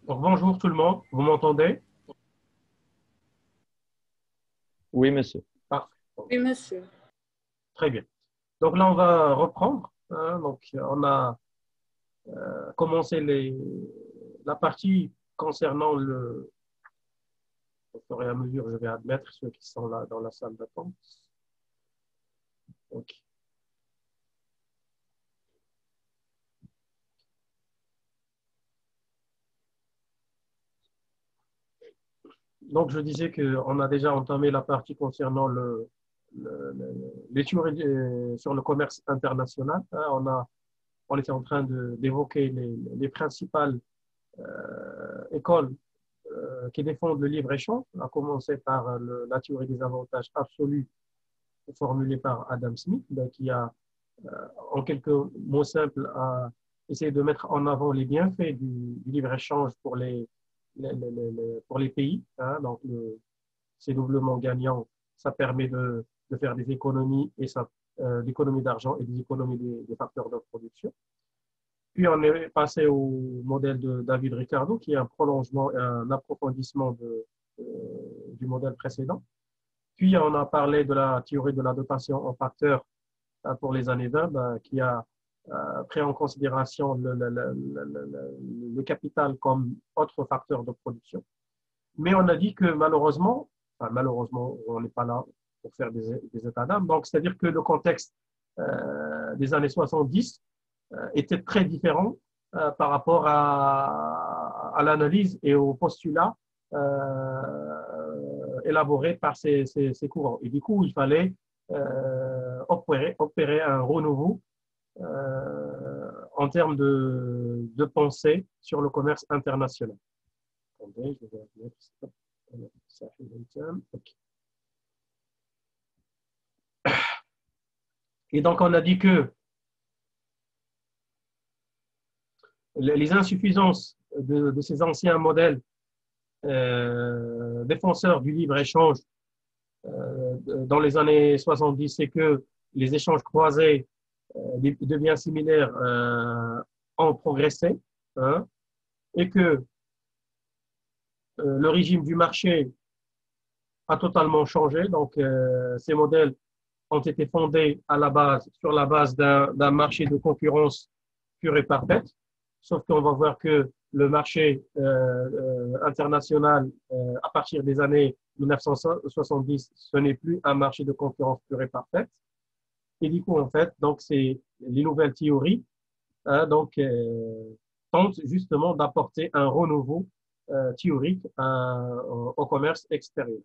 Donc, bonjour tout le monde, vous m'entendez? Oui, monsieur. Parfait. Oui, monsieur. Très bien. Donc là, on va reprendre, hein. Donc, on a commencé la partie concernant au fur et à mesure, je vais admettre ceux qui sont là dans la salle d'attente. Ok. Donc, je disais qu'on a déjà entamé la partie concernant les théories sur le commerce international, hein. On était en train d'évoquer les principales écoles qui défendent le libre-échange, à commencer par la théorie des avantages absolus formulée par Adam Smith, ben, qui a, en quelques mots simples, a essayé de mettre en avant les bienfaits du libre-échange pour les pays, hein. Donc, c'est doublement gagnant. Ça permet de faire des économies d'économies d'argent et des économies des facteurs de production. Puis on est passé au modèle de David Ricardo, qui est un prolongement et un approfondissement euh, du modèle précédent. Puis on a parlé de la théorie de la dotation en facteurs pour les années 20, qui a pris en considération le capital comme autre facteur de production. Mais on a dit que malheureusement, on n'est pas là pour faire des états d'âme. Donc, c'est-à-dire que le contexte des années 70 était très différent par rapport à l'analyse et aux postulats élaborés par ces courants. Et du coup, il fallait opérer un renouveau en termes de pensée sur le commerce international. Attendez, je vais mettre ça. Okay. Et donc, on a dit que les insuffisances de ces anciens modèles défenseurs du libre-échange dans les années 70, c'est que les échanges croisés de biens similaires ont progressé, hein, et que le régime du marché a totalement changé. Donc, ces modèles ont été fondés sur la base d'un marché de concurrence pure et parfaite. Sauf qu'on va voir que le marché international, à partir des années 1970, ce n'est plus un marché de concurrence pure et parfaite. Et du coup, en fait, donc c'est les nouvelles théories, hein, donc tentent justement d'apporter un renouveau théorique au commerce extérieur.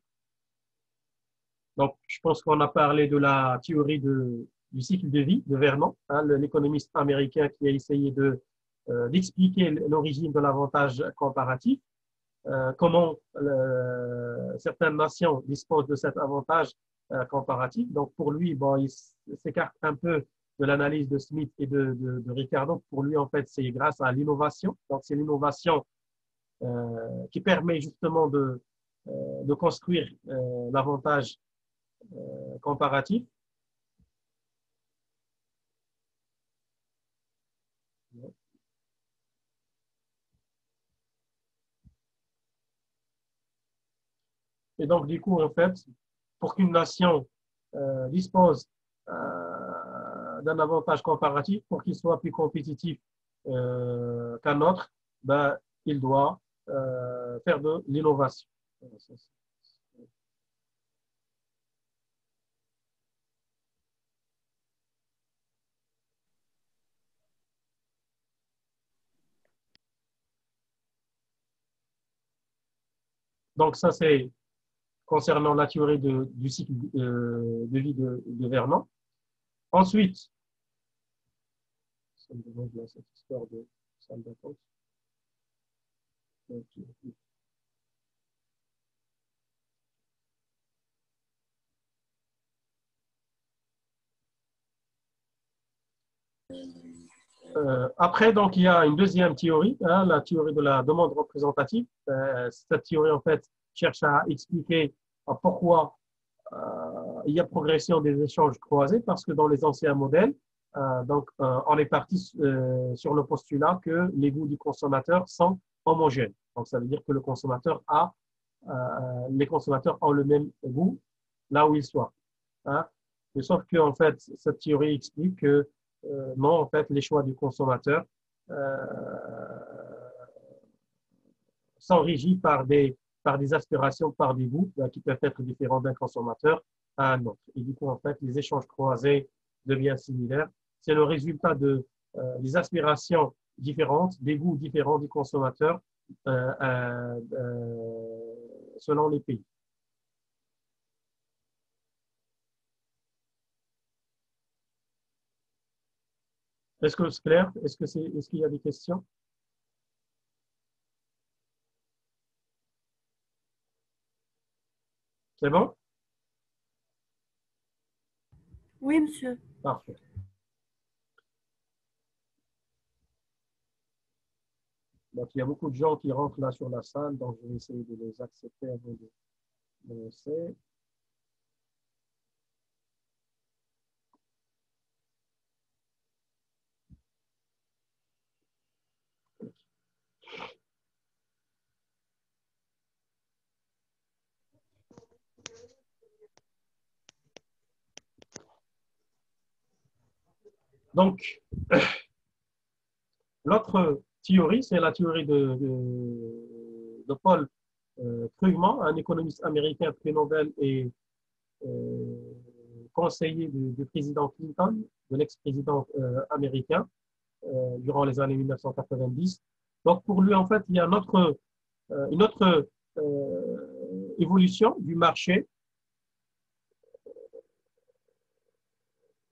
Donc, je pense qu'on a parlé de la théorie du cycle de vie de Vernon, hein, l'économiste américain qui a essayé d'expliquer l'origine de l'avantage comparatif, comment certaines nations disposent de cet avantage comparatif. Donc, pour lui, bon, il s'écarte un peu de l'analyse de Smith et de Ricardo. Pour lui, en fait, c'est grâce à l'innovation. Donc, c'est l'innovation qui permet justement de construire l'avantage comparatif. Et donc, du coup, en fait, pour qu'une nation dispose d'un avantage comparatif, pour qu'il soit plus compétitif qu'un autre, ben, il doit faire de l'innovation. Donc, ça, c'est concernant la théorie du cycle de vie de Vernon. Ensuite, ça me demande là, cette histoire de salle d'attente. Après, donc, il y a une deuxième théorie, hein, la théorie de la demande représentative. Cette théorie, en fait, cherche à expliquer pourquoi il y a progression des échanges croisés, parce que dans les anciens modèles, on est parti sur le postulat que les goûts du consommateur sont homogène. Donc, ça veut dire que les consommateurs ont le même goût là où ils soient. Hein. Mais sauf que, en fait, cette théorie explique que non, en fait, les choix du consommateur euh, sont régis par des aspirations, par des goûts qui peuvent être différents d'un consommateur à un autre. Et du coup, en fait, les échanges croisés deviennent similaires. C'est le résultat des aspirations différentes, des goûts différents du consommateur selon les pays. Est-ce que c'est clair? Est-ce qu'il y a des questions? C'est bon? Oui, monsieur. Parfait. Donc, il y a beaucoup de gens qui rentrent là sur la salle, donc je vais essayer de les accepter avant de lancer. Donc, l'autre théorie, c'est la théorie de Paul Krugman, un économiste américain prix Nobel et euh, conseiller du président Clinton, de l'ex-président américain, durant les années 1990. Donc, pour lui, en fait, il y a une autre évolution du marché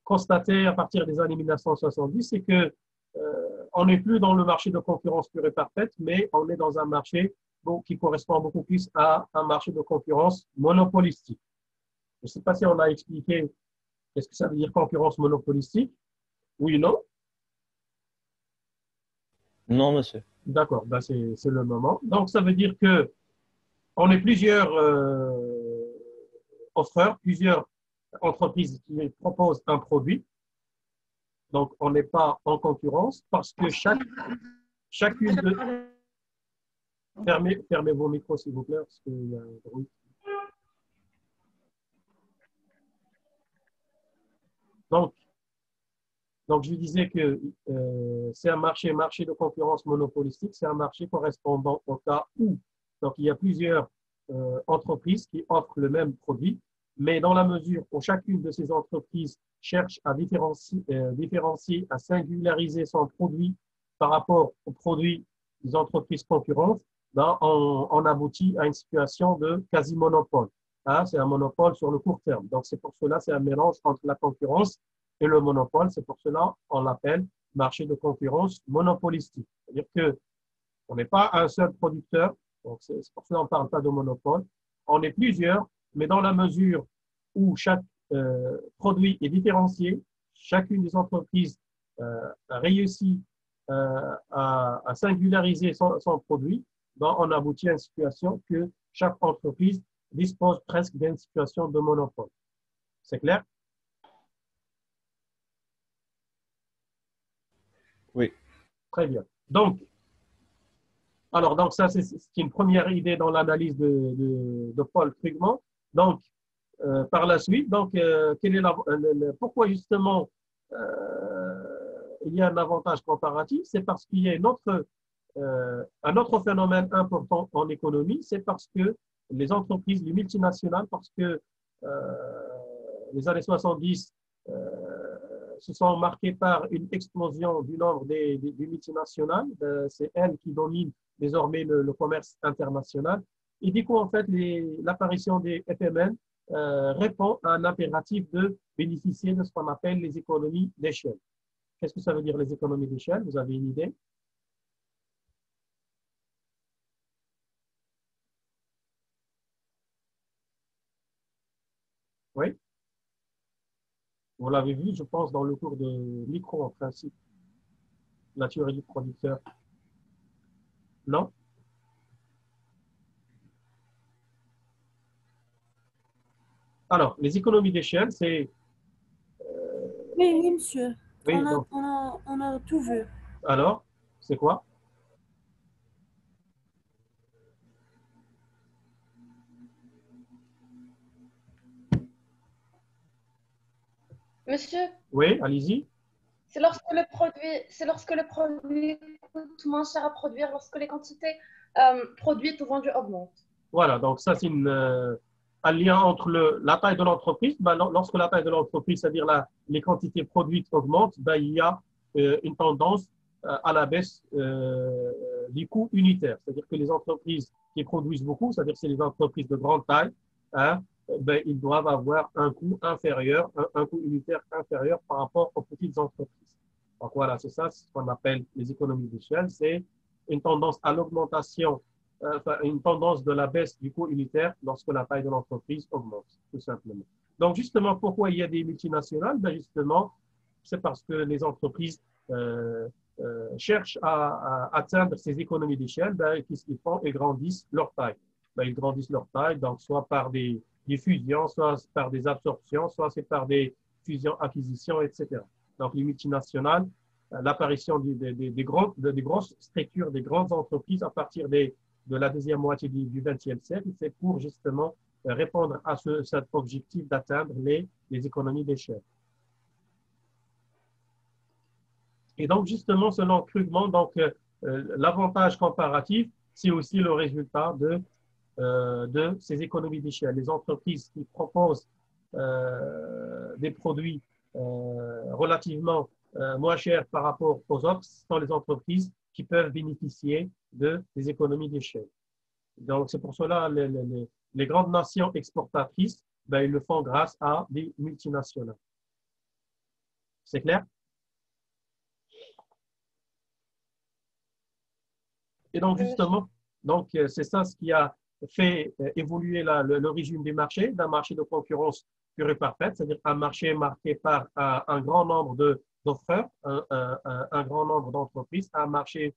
constatée à partir des années 1970, c'est que on n'est plus dans le marché de concurrence pure et parfaite, mais on est dans un marché qui correspond beaucoup plus à un marché de concurrence monopolistique. Je ne sais pas si on a expliqué qu'est-ce que ça veut dire concurrence monopolistique. Oui, non? Non, monsieur. D'accord, ben c'est le moment. Donc, ça veut dire que on est plusieurs offreurs, plusieurs entreprises qui proposent un produit. Donc, on n'est pas en concurrence parce que chacune de... Fermez vos micros, s'il vous plaît, parce qu'il y a un bruit. Donc, donc, je disais que c'est un marché de concurrence monopolistique, c'est un marché correspondant au cas où donc, il y a plusieurs entreprises qui offrent le même produit, mais dans la mesure où chacune de ces entreprises cherche à différencier, à singulariser son produit par rapport aux produits des entreprises concurrentes, ben, on aboutit à une situation de quasi-monopole. Hein, c'est un monopole sur le court terme. Donc, c'est pour cela, c'est un mélange entre la concurrence et le monopole. C'est pour cela qu'on l'appelle marché de concurrence monopolistique. C'est-à-dire qu'on n'est pas un seul producteur, donc c'est pour cela qu'on ne parle pas de monopole. On est plusieurs, mais dans la mesure où chaque produit est différencié, chacune des entreprises réussit à singulariser son produit, ben, on aboutit à une situation que chaque entreprise dispose presque d'une situation de monopole. C'est clair? Oui. Très bien. Donc, donc ça, c'est une première idée dans l'analyse de Paul Krugman. Donc, par la suite, donc, quel est pourquoi justement il y a un avantage comparatif? C'est parce qu'il y a un autre phénomène important en économie, c'est parce que les entreprises, les multinationales, parce que les années 70 se sont marquées par une explosion du nombre des multinationales. C'est elles qui dominent désormais le commerce international. Et du coup, en fait, l'apparition des FMN répond à un impératif de bénéficier de ce qu'on appelle les économies d'échelle. Qu'est-ce que ça veut dire les économies d'échelle? Vous avez une idée? Oui? Vous l'avez vu, je pense, dans le cours de micro, en principe, la théorie du producteur. Non? Alors, les économies d'échelle, c'est... Oui, oui, monsieur. Oui, donc, On a tout vu. alors, c'est quoi? Monsieur, Oui, allez-y. c'est lorsque le produit coûte moins cher à produire, lorsque les quantités produites ou vendues augmentent. Voilà, donc ça, c'est un lien entre la taille de l'entreprise. Ben, lorsque la taille de l'entreprise, c'est-à-dire les quantités produites augmentent, ben, il y a une tendance à la baisse du coût unitaire. C'est-à-dire que les entreprises qui produisent beaucoup, c'est-à-dire que c'est les entreprises de grande taille, hein, ben, ils doivent avoir un coût inférieur, un coût unitaire inférieur par rapport aux petites entreprises. Donc voilà, c'est ça, c'est ce qu'on appelle les économies d'échelle. C'est une tendance à l'augmentation enfin, une tendance de la baisse du coût unitaire lorsque la taille de l'entreprise augmente, tout simplement. Donc, justement, pourquoi il y a des multinationales? Ben justement, c'est parce que les entreprises cherchent à atteindre ces économies d'échelle. Ben, qu'est-ce qu'ils font? Ils grandissent leur taille. Ben, ils grandissent leur taille, donc soit par des fusions, soit par des absorptions, soit c'est par des fusions-acquisitions, etc. Donc, les multinationales, l'apparition des grosses structures, des grandes entreprises à partir de la deuxième moitié du XXe siècle, c'est pour justement répondre à cet objectif d'atteindre les économies d'échelle. Et donc, justement, selon Krugman, donc, l'avantage comparatif, c'est aussi le résultat de ces économies d'échelle. Les entreprises qui proposent des produits relativement moins chers par rapport aux autres sont les entreprises qui peuvent bénéficier des économies d'échelle. Donc, c'est pour cela les grandes nations exportatrices, ben, ils le font grâce à des multinationales. C'est clair? Et donc, justement, donc, c'est ça ce qui a fait évoluer le régime du marché, d'un marché de concurrence pure et parfaite, c'est-à-dire un marché marqué par un grand nombre d'offreurs, un grand nombre d'entreprises, un marché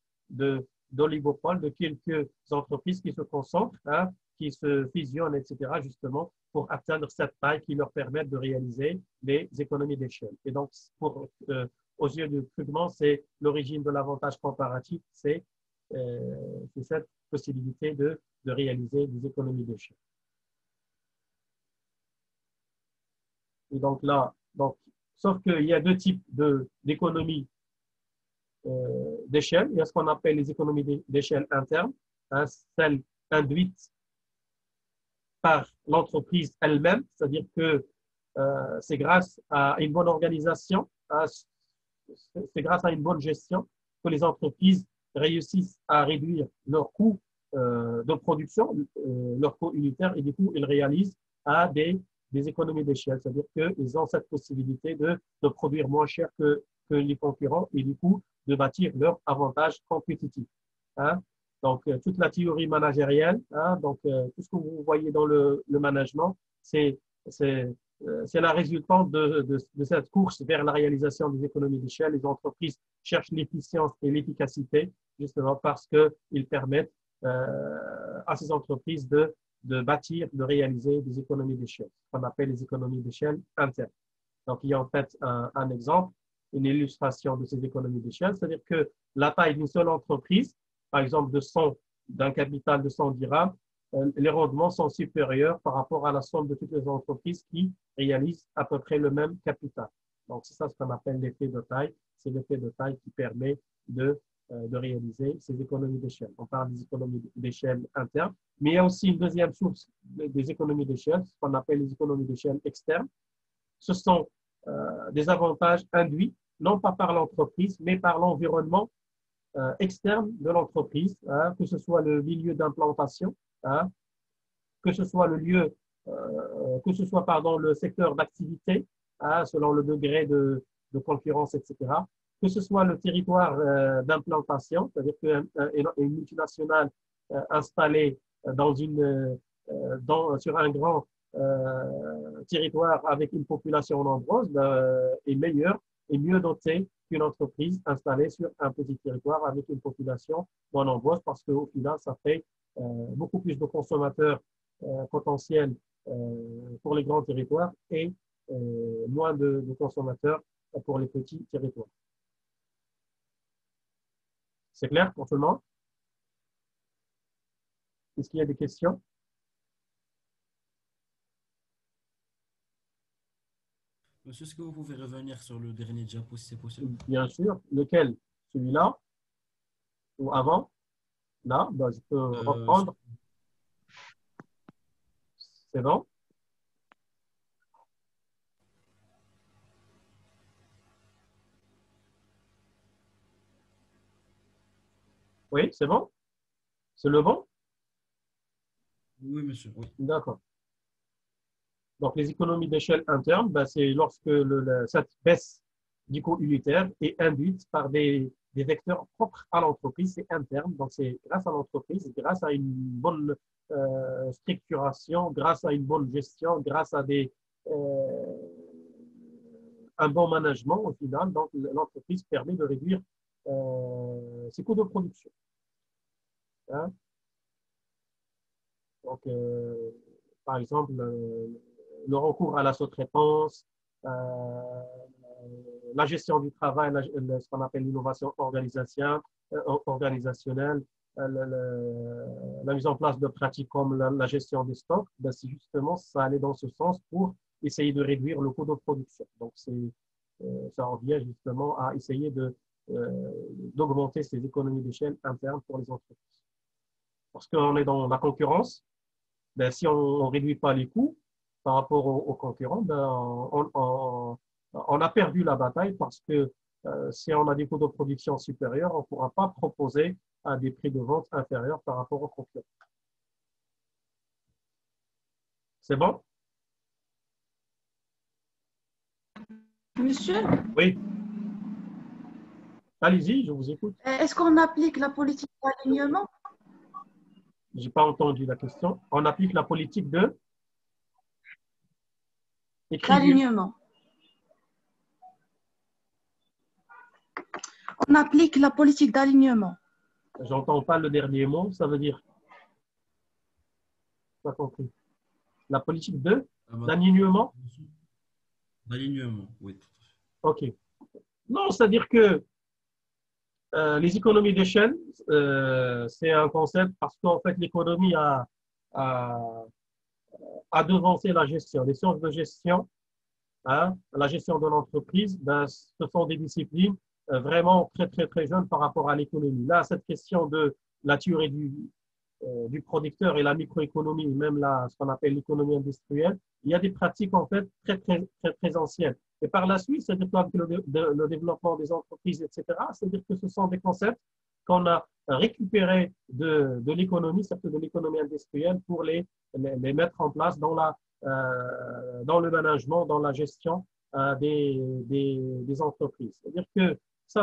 d'oligopole, de quelques entreprises qui se concentrent, hein, qui se fusionnent, etc., justement, pour atteindre cette taille qui leur permet de réaliser des économies d'échelle. Et donc, aux yeux de Krugman, c'est l'origine de l'avantage comparatif, c'est cette possibilité de réaliser des économies d'échelle. Et donc là, sauf qu'il y a deux types d'économies d'échelle. Il y a ce qu'on appelle les économies d'échelle internes, hein, celles induites par l'entreprise elle-même, c'est-à-dire que c'est grâce à une bonne organisation, c'est grâce à une bonne gestion que les entreprises réussissent à réduire leurs coûts de production, leurs coûts unitaires, et du coup, ils réalisent à des économies d'échelle. C'est-à-dire qu'ils ont cette possibilité de produire moins cher que les concurrents et du coup, de bâtir leur avantage compétitif. Hein? Donc, toute la théorie managérielle, hein, donc tout ce que vous voyez dans le management, c'est la résultante de cette course vers la réalisation des économies d'échelle. Les entreprises cherchent l'efficience et l'efficacité justement parce qu'ils permettent à ces entreprises de bâtir, de réaliser des économies d'échelle, ce qu'on appelle les économies d'échelle internes. Donc, il y a en fait un exemple, une illustration de ces économies d'échelle, c'est-à-dire que la taille d'une seule entreprise, par exemple d'un capital de 100 dirhams, les rendements sont supérieurs par rapport à la somme de toutes les entreprises qui réalisent à peu près le même capital. Donc, c'est ça ce qu'on appelle l'effet de taille. C'est l'effet de taille qui permet de réaliser ces économies d'échelle. On parle des économies d'échelle internes, mais il y a aussi une deuxième source des économies d'échelle, ce qu'on appelle les économies d'échelle externes. Ce sont des avantages induits, non pas par l'entreprise, mais par l'environnement externe de l'entreprise, hein, que ce soit le milieu d'implantation, hein, que ce soit le secteur d'activité, hein, selon le degré de concurrence, etc., que ce soit le territoire d'implantation, c'est-à-dire qu'une multinationale installée sur un grand territoire avec une population nombreuse est meilleure et mieux dotée qu'une entreprise installée sur un petit territoire avec une population moins nombreuse parce qu'au final, ça fait beaucoup plus de consommateurs potentiels pour les grands territoires et moins de consommateurs pour les petits territoires. C'est clair pour tout le monde? Est-ce qu'il y a des questions? Monsieur, est-ce que vous pouvez revenir sur le dernier diapo si c'est possible? Bien sûr. Lequel? Celui-là ou avant? Là, ben, je peux Euh, reprendre. C'est bon? Oui, c'est bon? C'est le bon? oui, monsieur, oui. D'accord. Donc, les économies d'échelle internes, ben, c'est lorsque cette baisse du coût unitaire est induite par des vecteurs propres à l'entreprise, c'est interne. Donc, c'est grâce à l'entreprise, grâce à une bonne structuration, grâce à une bonne gestion, grâce à un bon management au final. Donc, l'entreprise permet de réduire ses coûts de production. Hein? Donc, par exemple, le recours à la sous-traitance, la gestion du travail, ce qu'on appelle l'innovation organisationnelle, la mise en place de pratiques comme la gestion des stocks, ben c'est justement, ça allait dans ce sens pour essayer de réduire le coût de production. Donc, ça revient justement à essayer d'augmenter ces économies d'échelle internes pour les entreprises. Parce qu'on est dans la concurrence, ben, si on ne réduit pas les coûts par rapport aux concurrents, ben, on a perdu la bataille parce que si on a des coûts de production supérieurs, on ne pourra pas proposer à des prix de vente inférieurs par rapport aux concurrents. C'est bon? Monsieur, Oui. Allez-y, je vous écoute. est-ce qu'on applique la politique d'alignement? Je n'ai pas entendu la question. On applique la politique de écrivez. D'alignement. On applique la politique d'alignement. J'entends pas le dernier mot, ça veut dire, pas compris. La politique de Ah bah, d'alignement? d'alignement, oui. OK. Non, c'est-à-dire que les économies d'échelle, c'est un concept parce qu'en fait, l'économie a, a devancé la gestion. Les sciences de gestion, hein, la gestion de l'entreprise, ben, ce sont des disciplines vraiment très, très, très jeunes par rapport à l'économie. Là, cette question de la théorie du producteur et la microéconomie, même ce qu'on appelle l'économie industrielle, il y a des pratiques en fait très, très, très, très anciennes. Et par la suite, c'est-à-dire que le développement des entreprises, etc., c'est-à-dire que ce sont des concepts qu'on a récupérés de l'économie, surtout de l'économie industrielle, pour les mettre en place dans le management, dans la gestion des entreprises. C'est-à-dire que ça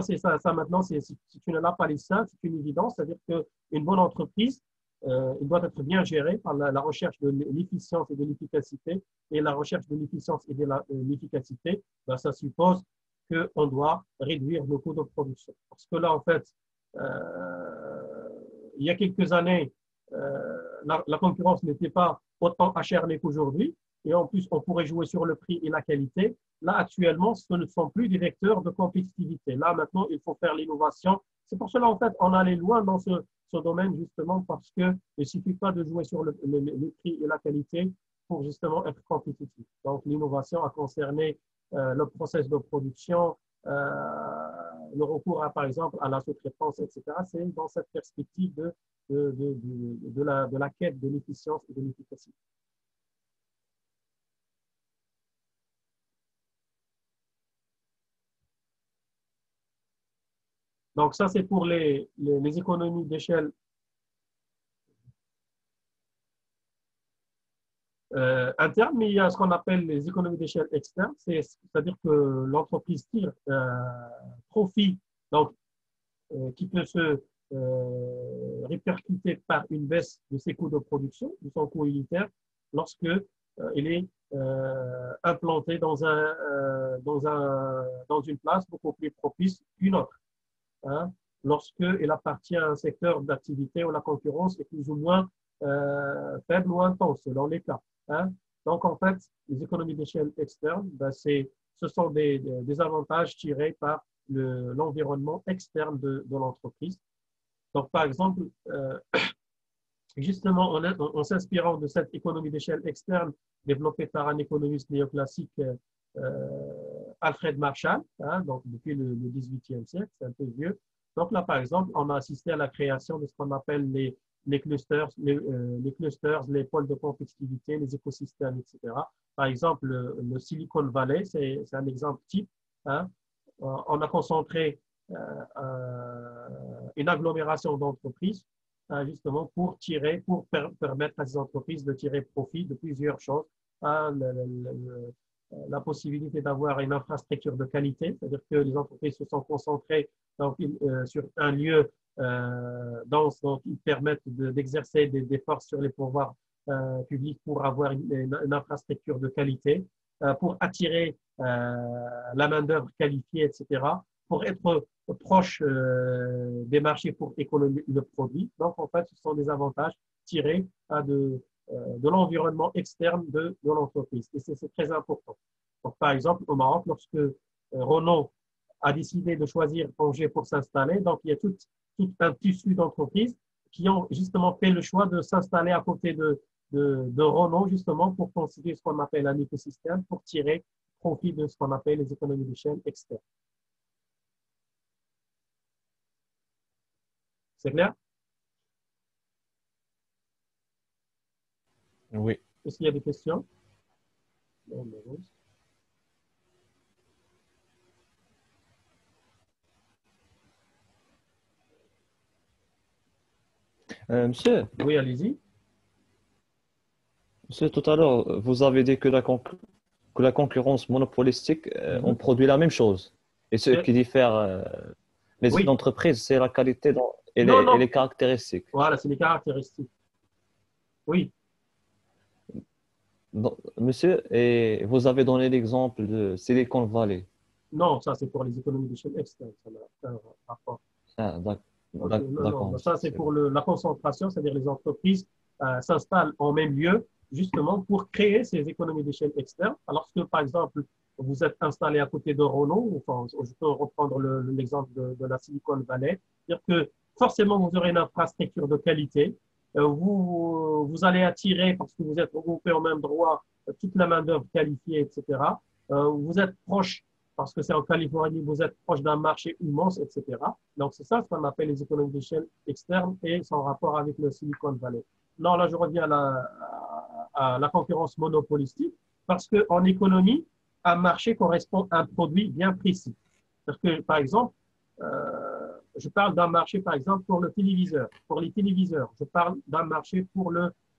maintenant, si tu ne l'as pas les ça, c'est une évidence, c'est-à-dire qu'une bonne entreprise, il doit être bien géré par la recherche de l'efficience et de l'efficacité. Et la recherche de l'efficience et de l'efficacité, ben, ça suppose qu'on doit réduire le coût de production. Parce que là, en fait, il y a quelques années, la concurrence n'était pas autant acharnée qu'aujourd'hui. Et en plus, on pourrait jouer sur le prix et la qualité. Là, actuellement, ce ne sont plus des vecteurs de compétitivité. Là, maintenant, il faut faire l'innovation. C'est pour cela, en fait, on allait loin dans ce domaine, justement, parce qu'il ne suffit pas de jouer sur le prix et la qualité pour, justement, être compétitif. Donc, l'innovation a concerné le process de production, le recours, par exemple, à la sous-traitance, etc. C'est dans cette perspective de la quête de l'efficience et de l'efficacité. Donc, ça, c'est pour les économies d'échelle interne, mais il y a ce qu'on appelle les économies d'échelle externe, c'est-à-dire que l'entreprise tire profit, donc qui peut se répercuter par une baisse de ses coûts de production, de son coût unitaire, lorsque il est implanté dans une place beaucoup plus propice qu'une autre. Hein, lorsqu'il appartient à un secteur d'activité où la concurrence est plus ou moins faible ou intense, selon les cas. Hein. Donc, en fait, les économies d'échelle externes, ben, ce sont des avantages tirés par l'environnement externe de l'entreprise. Donc, par exemple, justement, en s'inspirant de cette économie d'échelle externe développée par un économiste néoclassique Alfred Marshall, hein, donc depuis le XVIIIe siècle, c'est un peu vieux. Donc là, par exemple, on a assisté à la création de ce qu'on appelle les clusters, les pôles de compétitivité, les écosystèmes, etc. Par exemple, le Silicon Valley, c'est un exemple type. Hein. On a concentré une agglomération d'entreprises justement pour permettre à ces entreprises de tirer profit de plusieurs choses. Hein, la possibilité d'avoir une infrastructure de qualité, c'est-à-dire que les entreprises se sont concentrées donc, sur un lieu dense, donc ils permettent d'exercer des forces sur les pouvoirs publics pour avoir une infrastructure de qualité, pour attirer la main-d'œuvre qualifiée, etc., pour être proche des marchés pour économiser le produit. Donc, en fait, ce sont des avantages tirés de l'environnement externe de l'entreprise. Et c'est très important. Donc, par exemple, au Maroc, lorsque Renault a décidé de choisir Angers pour s'installer, donc il y a tout un tissu d'entreprises qui ont justement fait le choix de s'installer à côté de Renault, justement, pour constituer ce qu'on appelle un écosystème, pour tirer profit de ce qu'on appelle les économies d'échelle externes. C'est clair? Oui. Est-ce qu'il y a des questions? Non, Monsieur, oui, allez-y. monsieur, tout à l'heure, vous avez dit que la concurrence monopolistique, on produit la même chose. Et ce qui diffère les Oui. entreprises, c'est la qualité et les caractéristiques. Voilà, c'est les caractéristiques. Oui. Donc, monsieur, et vous avez donné l'exemple de Silicon Valley. Non, ça c'est pour les économies d'échelle externes. Ça n'a aucun rapport. Ah, Non, ça c'est pour la concentration, c'est-à-dire les entreprises s'installent en même lieu justement pour créer ces économies d'échelle externes. Alors que par exemple, vous êtes installé à côté de Renault, enfin, je peux reprendre l'exemple de la Silicon Valley, c'est-à-dire que forcément vous aurez une infrastructure de qualité, vous allez attirer, parce que vous êtes regroupés au même droit, toute la main-d'œuvre qualifiée, etc. Vous êtes proche parce que c'est en Californie, vous êtes proche d'un marché immense, etc. Donc, c'est ça ce qu'on appelle les économies d'échelle externes et son rapport avec le Silicon Valley. Non, là, je reviens à la concurrence monopolistique parce qu'en économie, un marché correspond à un produit bien précis. Parce que, par exemple, je parle d'un marché, par exemple, pour le téléviseur, pour les téléviseurs. Je parle d'un marché pour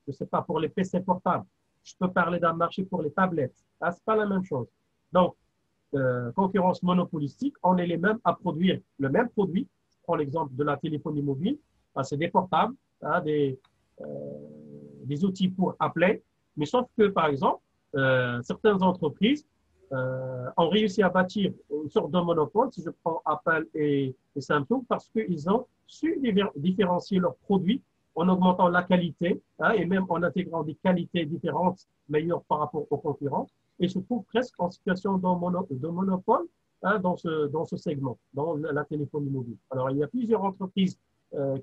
je sais pas, pour les PC portables. Je peux parler d'un marché pour les tablettes. Ah, c'est pas la même chose. Donc, concurrence monopolistique, on est les mêmes à produire le même produit. Je prends l'exemple de la téléphonie mobile. C'est des portables, hein, des outils pour appeler. Mais sauf que, par exemple, certaines entreprises ont réussi à bâtir une sorte de monopole, si je prends Apple et Samsung, parce qu'ils ont su différencier leurs produits en augmentant la qualité hein, et même en intégrant des qualités différentes, meilleures par rapport aux concurrents, et se trouvent presque en situation de monopole hein, dans ce segment, dans la téléphonie mobile. Alors, il y a plusieurs entreprises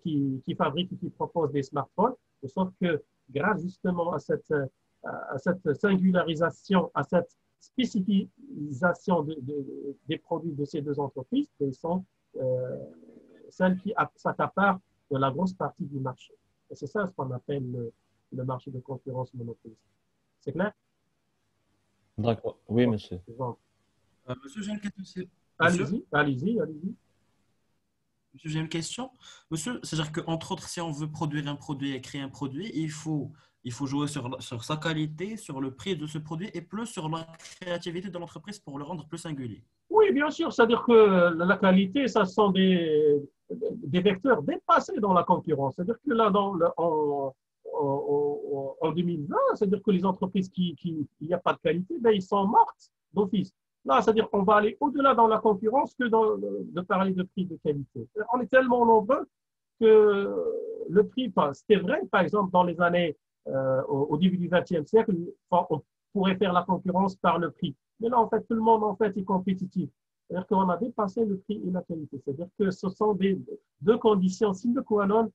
qui fabriquent et qui proposent des smartphones, sauf que grâce justement à cette singularisation, à cette spécification des produits de ces deux entreprises, elles sont celles qui s'accaparent de la grosse partie du marché. Et c'est ça ce qu'on appelle le marché de concurrence monopolistique. C'est clair? D'accord. Oui, Bon, monsieur. Monsieur, j'ai une question. Allez-y. Monsieur, j'ai une question. Monsieur, c'est-à-dire qu'entre autres, si on veut produire un produit et créer un produit, il faut jouer sur sa qualité, sur le prix de ce produit et plus sur la créativité de l'entreprise pour le rendre plus singulier. Oui, bien sûr. C'est-à-dire que la qualité, ça sont des vecteurs dépassés dans la concurrence. C'est-à-dire que là, en 2020, c'est-à-dire que les entreprises il n'y a pas de qualité, ben, ils sont mortes d'office. Là, c'est-à-dire qu'on va aller au-delà dans la concurrence que de parler de prix de qualité. On est tellement nombreux que le prix, c'était vrai, par exemple, dans les années, au début du XXe siècle, on pourrait faire la concurrence par le prix. Mais là, en fait, tout le monde, en fait, est compétitif. C'est-à-dire qu'on a dépassé le prix et la qualité. C'est-à-dire que ce sont deux conditions sine qua non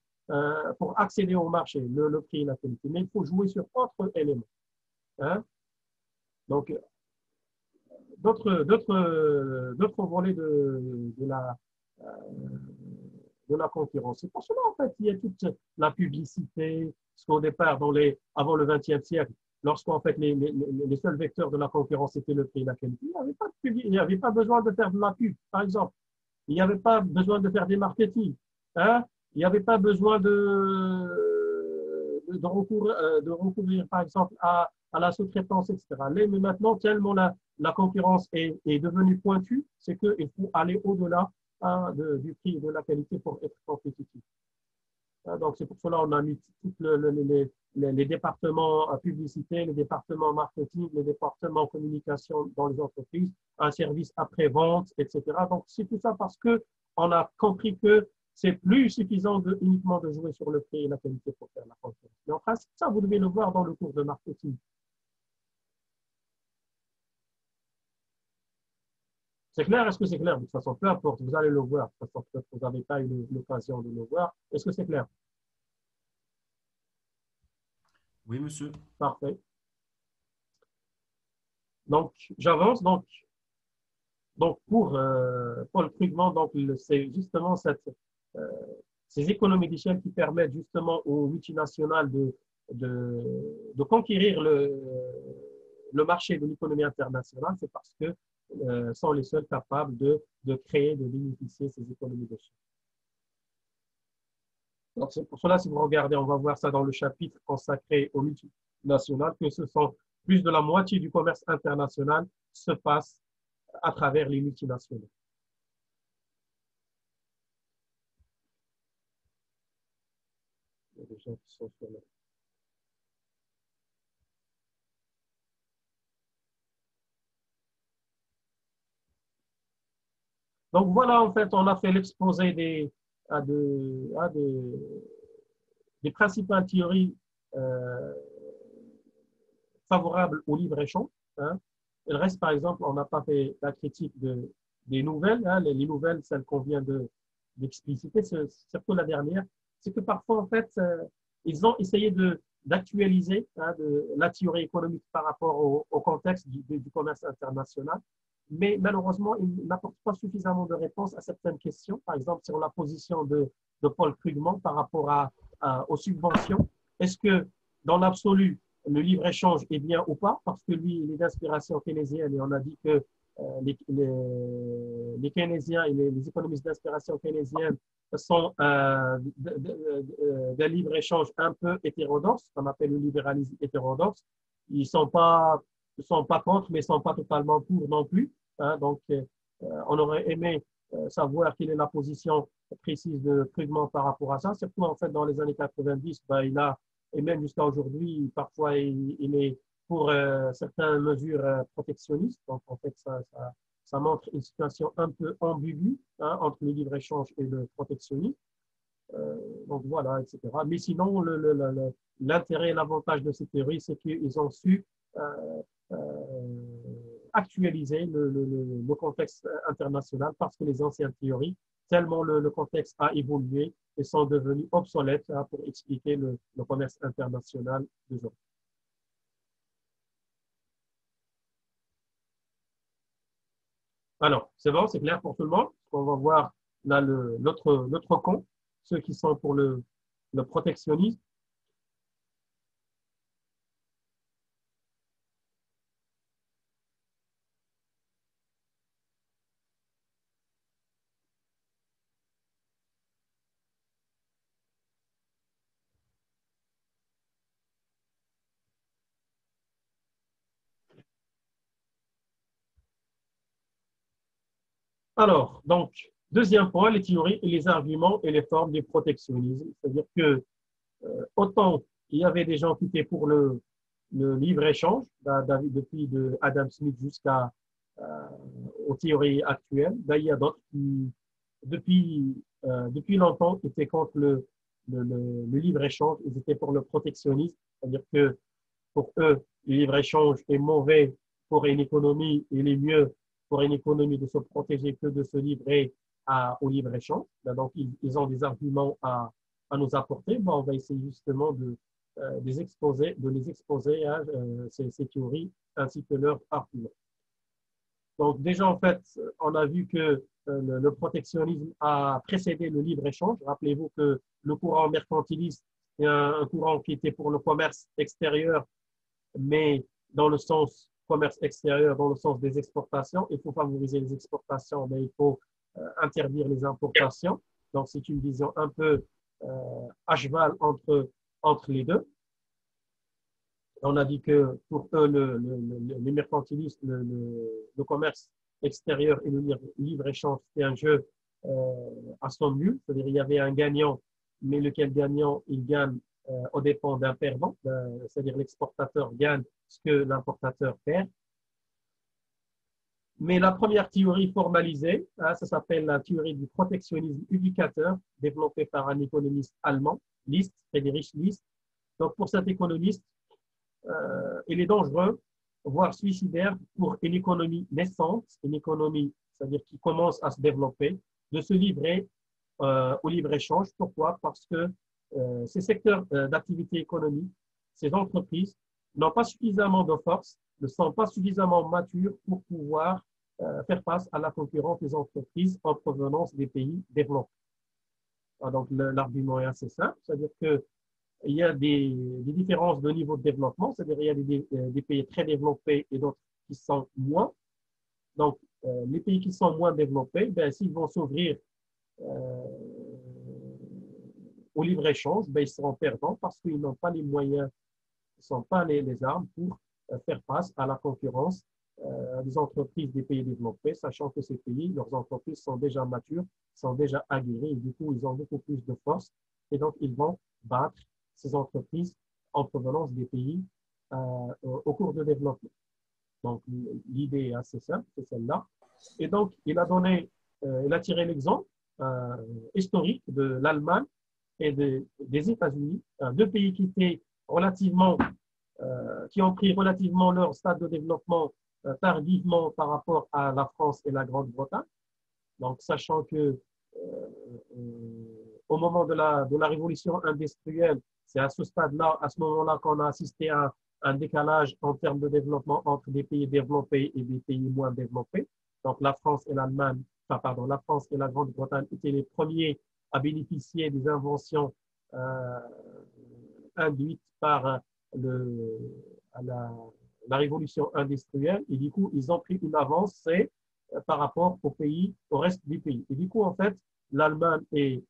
pour accéder au marché, le prix et la qualité. Mais il faut jouer sur autres éléments. Hein? Donc, d'autres volets euh, de la concurrence. C'est pour cela, en fait, il y a toute la publicité, parce qu'au départ, avant le XXe siècle, lorsqu'en fait les seuls vecteurs de la concurrence étaient le prix et la qualité, il n'y avait pas besoin de faire de la pub, par exemple. Il n'y avait pas besoin de faire des marketing. Hein? Il n'y avait pas besoin de recourir, par exemple, à la sous-traitance, etc. Mais maintenant, tellement la concurrence est devenue pointue, c'est qu'il faut aller au-delà hein, du prix et de la qualité pour être compétitif. Hein, donc, c'est pour cela qu'on a mis tous les départements publicité, les départements marketing, les départements communication dans les entreprises, un service après-vente, etc. Donc, c'est tout ça parce qu'on a compris que c'est plus suffisant uniquement de jouer sur le prix et la qualité pour faire la concurrence. Mais en principe, ça, vous devez le voir dans le cours de marketing. C'est clair? Est-ce que c'est clair? De toute façon, peu importe, vous allez le voir. De toute façon, peut-être que vous n'avez pas eu l'occasion de le voir. Est-ce que c'est clair? Oui, monsieur. Parfait. Donc, j'avance. Donc pour Paul Krugman, c'est justement euh, ces économies d'échelle qui permettent justement aux multinationales de conquérir le marché de l'économie internationale. C'est parce que sont les seuls capables de créer, de bénéficier de ces économies d'échelle. Donc, c'est pour cela, si vous regardez, on va voir ça dans le chapitre consacré aux multinationales, que ce sont plus de la moitié du commerce international se passe à travers les multinationales. Il y a des gens qui sont sur le... Donc voilà, en fait, on a fait l'exposé des principales théories favorables au libre-échange. Hein. Il reste, par exemple, on n'a pas fait la critique des nouvelles. Hein. Les nouvelles, celles qu'on vient d'expliciter, surtout la dernière, c'est que parfois, en fait, ils ont essayé d'actualiser hein, la théorie économique par rapport au contexte du commerce international. Mais malheureusement, ils n'apportent pas suffisamment de réponses à certaines questions. Par exemple, sur la position de Paul Krugman par rapport aux subventions. Est-ce que, dans l'absolu, le libre-échange est bien ou pas? Parce que lui, il est d'inspiration keynésienne et on a dit que les keynésiens et les économistes d'inspiration keynésienne sont d'un libre-échange un peu hétérodoxe, qu'on appelle le libéralisme hétérodoxe. Ils ne sont pas contre, mais ils ne sont pas totalement pour non plus. Hein, donc, on aurait aimé savoir quelle est la position précise de Krugman par rapport à ça. Surtout, en fait, dans les années 90, et même jusqu'à aujourd'hui, parfois, il est pour certaines mesures protectionnistes. Donc, en fait, ça montre une situation un peu ambiguë hein, entre le libre-échange et le protectionnisme. Donc, voilà, etc. Mais sinon, l'intérêt et l'avantage de ces théories, c'est qu'ils ont su actualiser le contexte international parce que les anciennes théories, tellement le contexte a évolué et sont devenues obsolètes hein, pour expliquer le commerce international d'aujourd'hui. Alors, c'est bon, c'est clair pour tout le monde. On va voir là l'autre camp, ceux qui sont pour le protectionnisme. Alors, donc, deuxième point, les théories et les arguments et les formes du protectionnisme. C'est-à-dire que autant il y avait des gens qui étaient pour le libre-échange, depuis Adam Smith aux théories actuelles, il y a d'autres qui, depuis longtemps, étaient contre le libre-échange, ils étaient pour le protectionnisme, c'est-à-dire que pour eux, le libre-échange est mauvais pour une économie, il est mieux pour une économie de se protéger que de se livrer au libre-échange. Donc, ils ont des arguments à nous apporter. Bon, on va essayer justement de les exposer, ces théories ainsi que leurs arguments. Donc, déjà, en fait, on a vu que le protectionnisme a précédé le libre-échange. Rappelez-vous que le courant mercantiliste est un courant qui était pour le commerce extérieur, mais dans le sens commerce extérieur, dans le sens des exportations. Il faut favoriser les exportations, mais il faut interdire les importations. Donc, c'est une vision un peu à cheval entre les deux. On a dit que pour eux, les mercantilistes, le commerce extérieur et le libre-échange, c'était un jeu à somme nulle. C'est-à-dire il y avait un gagnant, mais lequel gagnant, il gagne aux dépens d'un perdant. C'est-à-dire l'exportateur gagne ce que l'importateur perd. Mais la première théorie formalisée, ça s'appelle la théorie du protectionnisme éducateur, développée par un économiste allemand, List, Friedrich List. Donc pour cet économiste, il est dangereux, voire suicidaire pour une économie naissante, une économie, c'est-à-dire qui commence à se développer, de se livrer au libre-échange. Pourquoi? Parce que ces secteurs d'activité économique, ces entreprises n'ont pas suffisamment de force, ne sont pas suffisamment matures pour pouvoir faire face à la concurrence des entreprises en provenance des pays développés. Donc l'argument est assez simple, c'est-à-dire que il y a des différences de niveau de développement, c'est-à-dire il y a des pays très développés et d'autres qui sont moins. Donc, les pays qui sont moins développés, ben, s'ils vont s'ouvrir au libre-échange, ben, ils seront perdants parce qu'ils n'ont pas les moyens, ils n'ont pas les armes pour faire face à la concurrence des entreprises des pays développés, sachant que ces pays, leurs entreprises sont déjà matures, sont déjà aguerries, et du coup, ils ont beaucoup plus de force, et donc ils vont battre ces entreprises en provenance des pays au cours de développement. Donc, l'idée est assez simple, c'est celle-là. Et donc, il a tiré l'exemple historique de l'Allemagne et des États-Unis, deux pays qui étaient qui ont pris relativement leur stade de développement tardivement par rapport à la France et la Grande-Bretagne. Donc, sachant que au moment de la révolution industrielle, c'est à ce stade-là, à ce moment-là, qu'on a assisté à un décalage en termes de développement entre des pays développés et des pays moins développés. Donc, la France et l'Allemagne, la France et la Grande-Bretagne étaient les premiers à bénéficier des inventions induites par la révolution industrielle. Et du coup, ils ont pris une avance par rapport au reste du pays. Et du coup, en fait, l'Allemagne et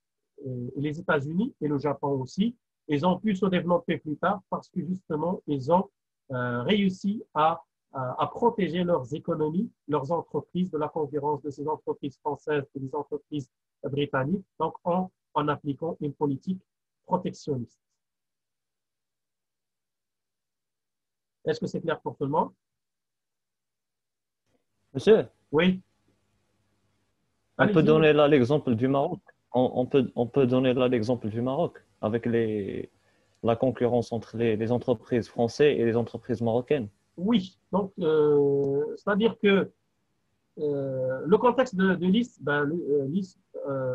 les États-Unis et le Japon aussi, ils ont pu se développer plus tard parce que justement, ils ont réussi à protéger leurs économies, leurs entreprises de la concurrence de ces entreprises françaises et des entreprises britanniques, donc en appliquant une politique protectionniste. Est-ce que c'est clair pour tout le monde? Monsieur, Oui. on peut Allez-y. donner là l'exemple du Maroc. On peut donner là l'exemple du Maroc avec la concurrence entre les entreprises françaises et les entreprises marocaines. Oui, donc c'est-à-dire que le contexte de Lys,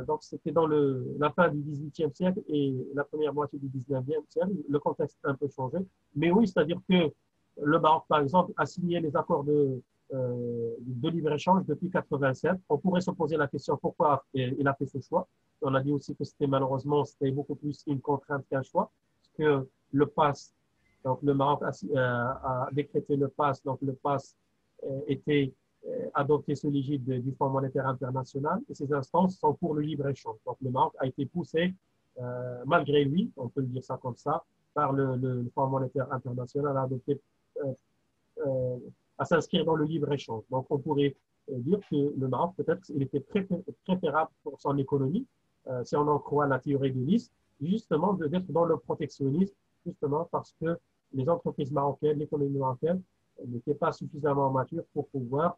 donc c'était dans la fin du XVIIIe siècle et la première moitié du XIXe siècle. Le contexte a un peu changé, mais oui, c'est-à-dire que le Maroc, par exemple, a signé les accords de libre-échange depuis 87. On pourrait se poser la question pourquoi il a fait ce choix. On a dit aussi que c'était beaucoup plus une contrainte qu'un choix, parce que le pass, donc le Maroc a décrété le pass, donc le pass était adopté sous l'égide du Fonds monétaire international, et ces instances sont pour le libre-échange. Donc le Maroc a été poussé, malgré lui, on peut le dire ça comme ça, par le Fonds monétaire international à s'inscrire dans le libre-échange. Donc on pourrait dire que le Maroc, peut-être, il était préférable pour son économie, si on en croit la théorie de Lys, justement d'être dans le protectionnisme, justement parce que les entreprises marocaines, l'économie marocaine, n'était pas suffisamment mature pour pouvoir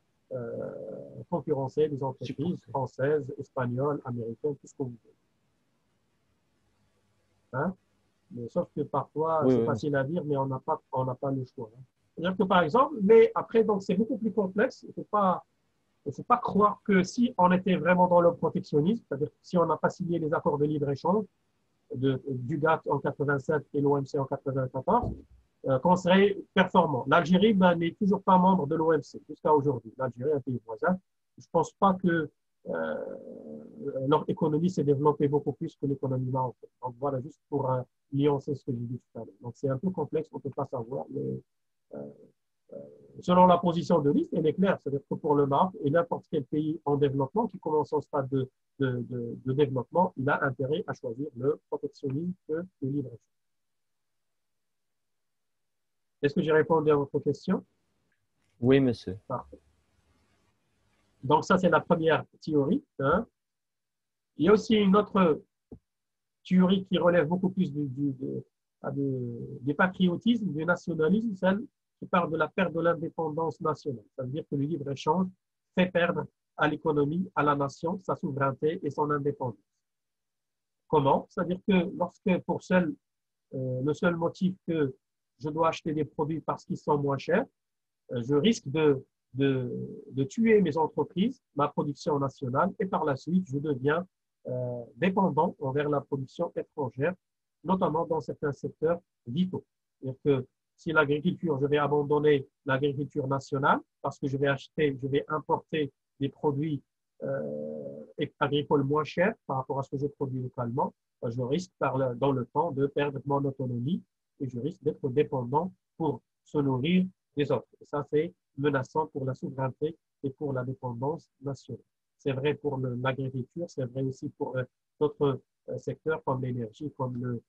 concurrencer les entreprises françaises, espagnoles, américaines, tout ce que vous voulez. Hein? Mais sauf que parfois, c'est facile à dire, mais on n'a pas le choix. Hein. C'est-à-dire que par exemple, mais après, donc c'est beaucoup plus complexe. Il ne faut pas croire que si on était vraiment dans le protectionnisme, c'est-à-dire si on n'a pas signé les accords de libre-échange du GATT en 87 et l'OMC en 94, qu'on serait performant. L'Algérie n'est toujours pas membre de l'OMC jusqu'à aujourd'hui. L'Algérie est un pays voisin. Je ne pense pas que leur économie s'est développée beaucoup plus que l'économie marocaine. Donc voilà, juste pour nuancer ce que j'ai dit tout à l'heure. Donc c'est un peu complexe, on ne peut pas savoir. Mais, selon la position de liste, elle est claire. C'est-à-dire que pour le Maroc et n'importe quel pays en développement qui commence au stade de développement, il a intérêt à choisir le protectionnisme que le libre-échange. Est-ce que j'ai répondu à votre question? Oui, monsieur. Parfait. Donc, ça, c'est la première théorie. Hein. Il y a aussi une autre théorie qui relève beaucoup plus du patriotisme, du nationalisme, celle qui parle de la perte de l'indépendance nationale. Ça veut dire que le libre-échange fait perdre à l'économie, à la nation, sa souveraineté et son indépendance. Comment? C'est-à-dire que lorsque, pour le seul motif que je dois acheter des produits parce qu'ils sont moins chers, je risque de tuer mes entreprises, ma production nationale, et par la suite, je deviens dépendant envers la production étrangère, notamment dans certains secteurs vitaux. C'est-à-dire que si l'agriculture, je vais abandonner l'agriculture nationale parce que je vais importer des produits agricoles moins chers par rapport à ce que je produis localement, je risque dans le temps de perdre mon autonomie et je risque d'être dépendant pour se nourrir des autres. Et ça, c'est menaçant pour la souveraineté et pour la dépendance nationale. C'est vrai pour l'agriculture, c'est vrai aussi pour d'autres secteurs comme l'énergie, comme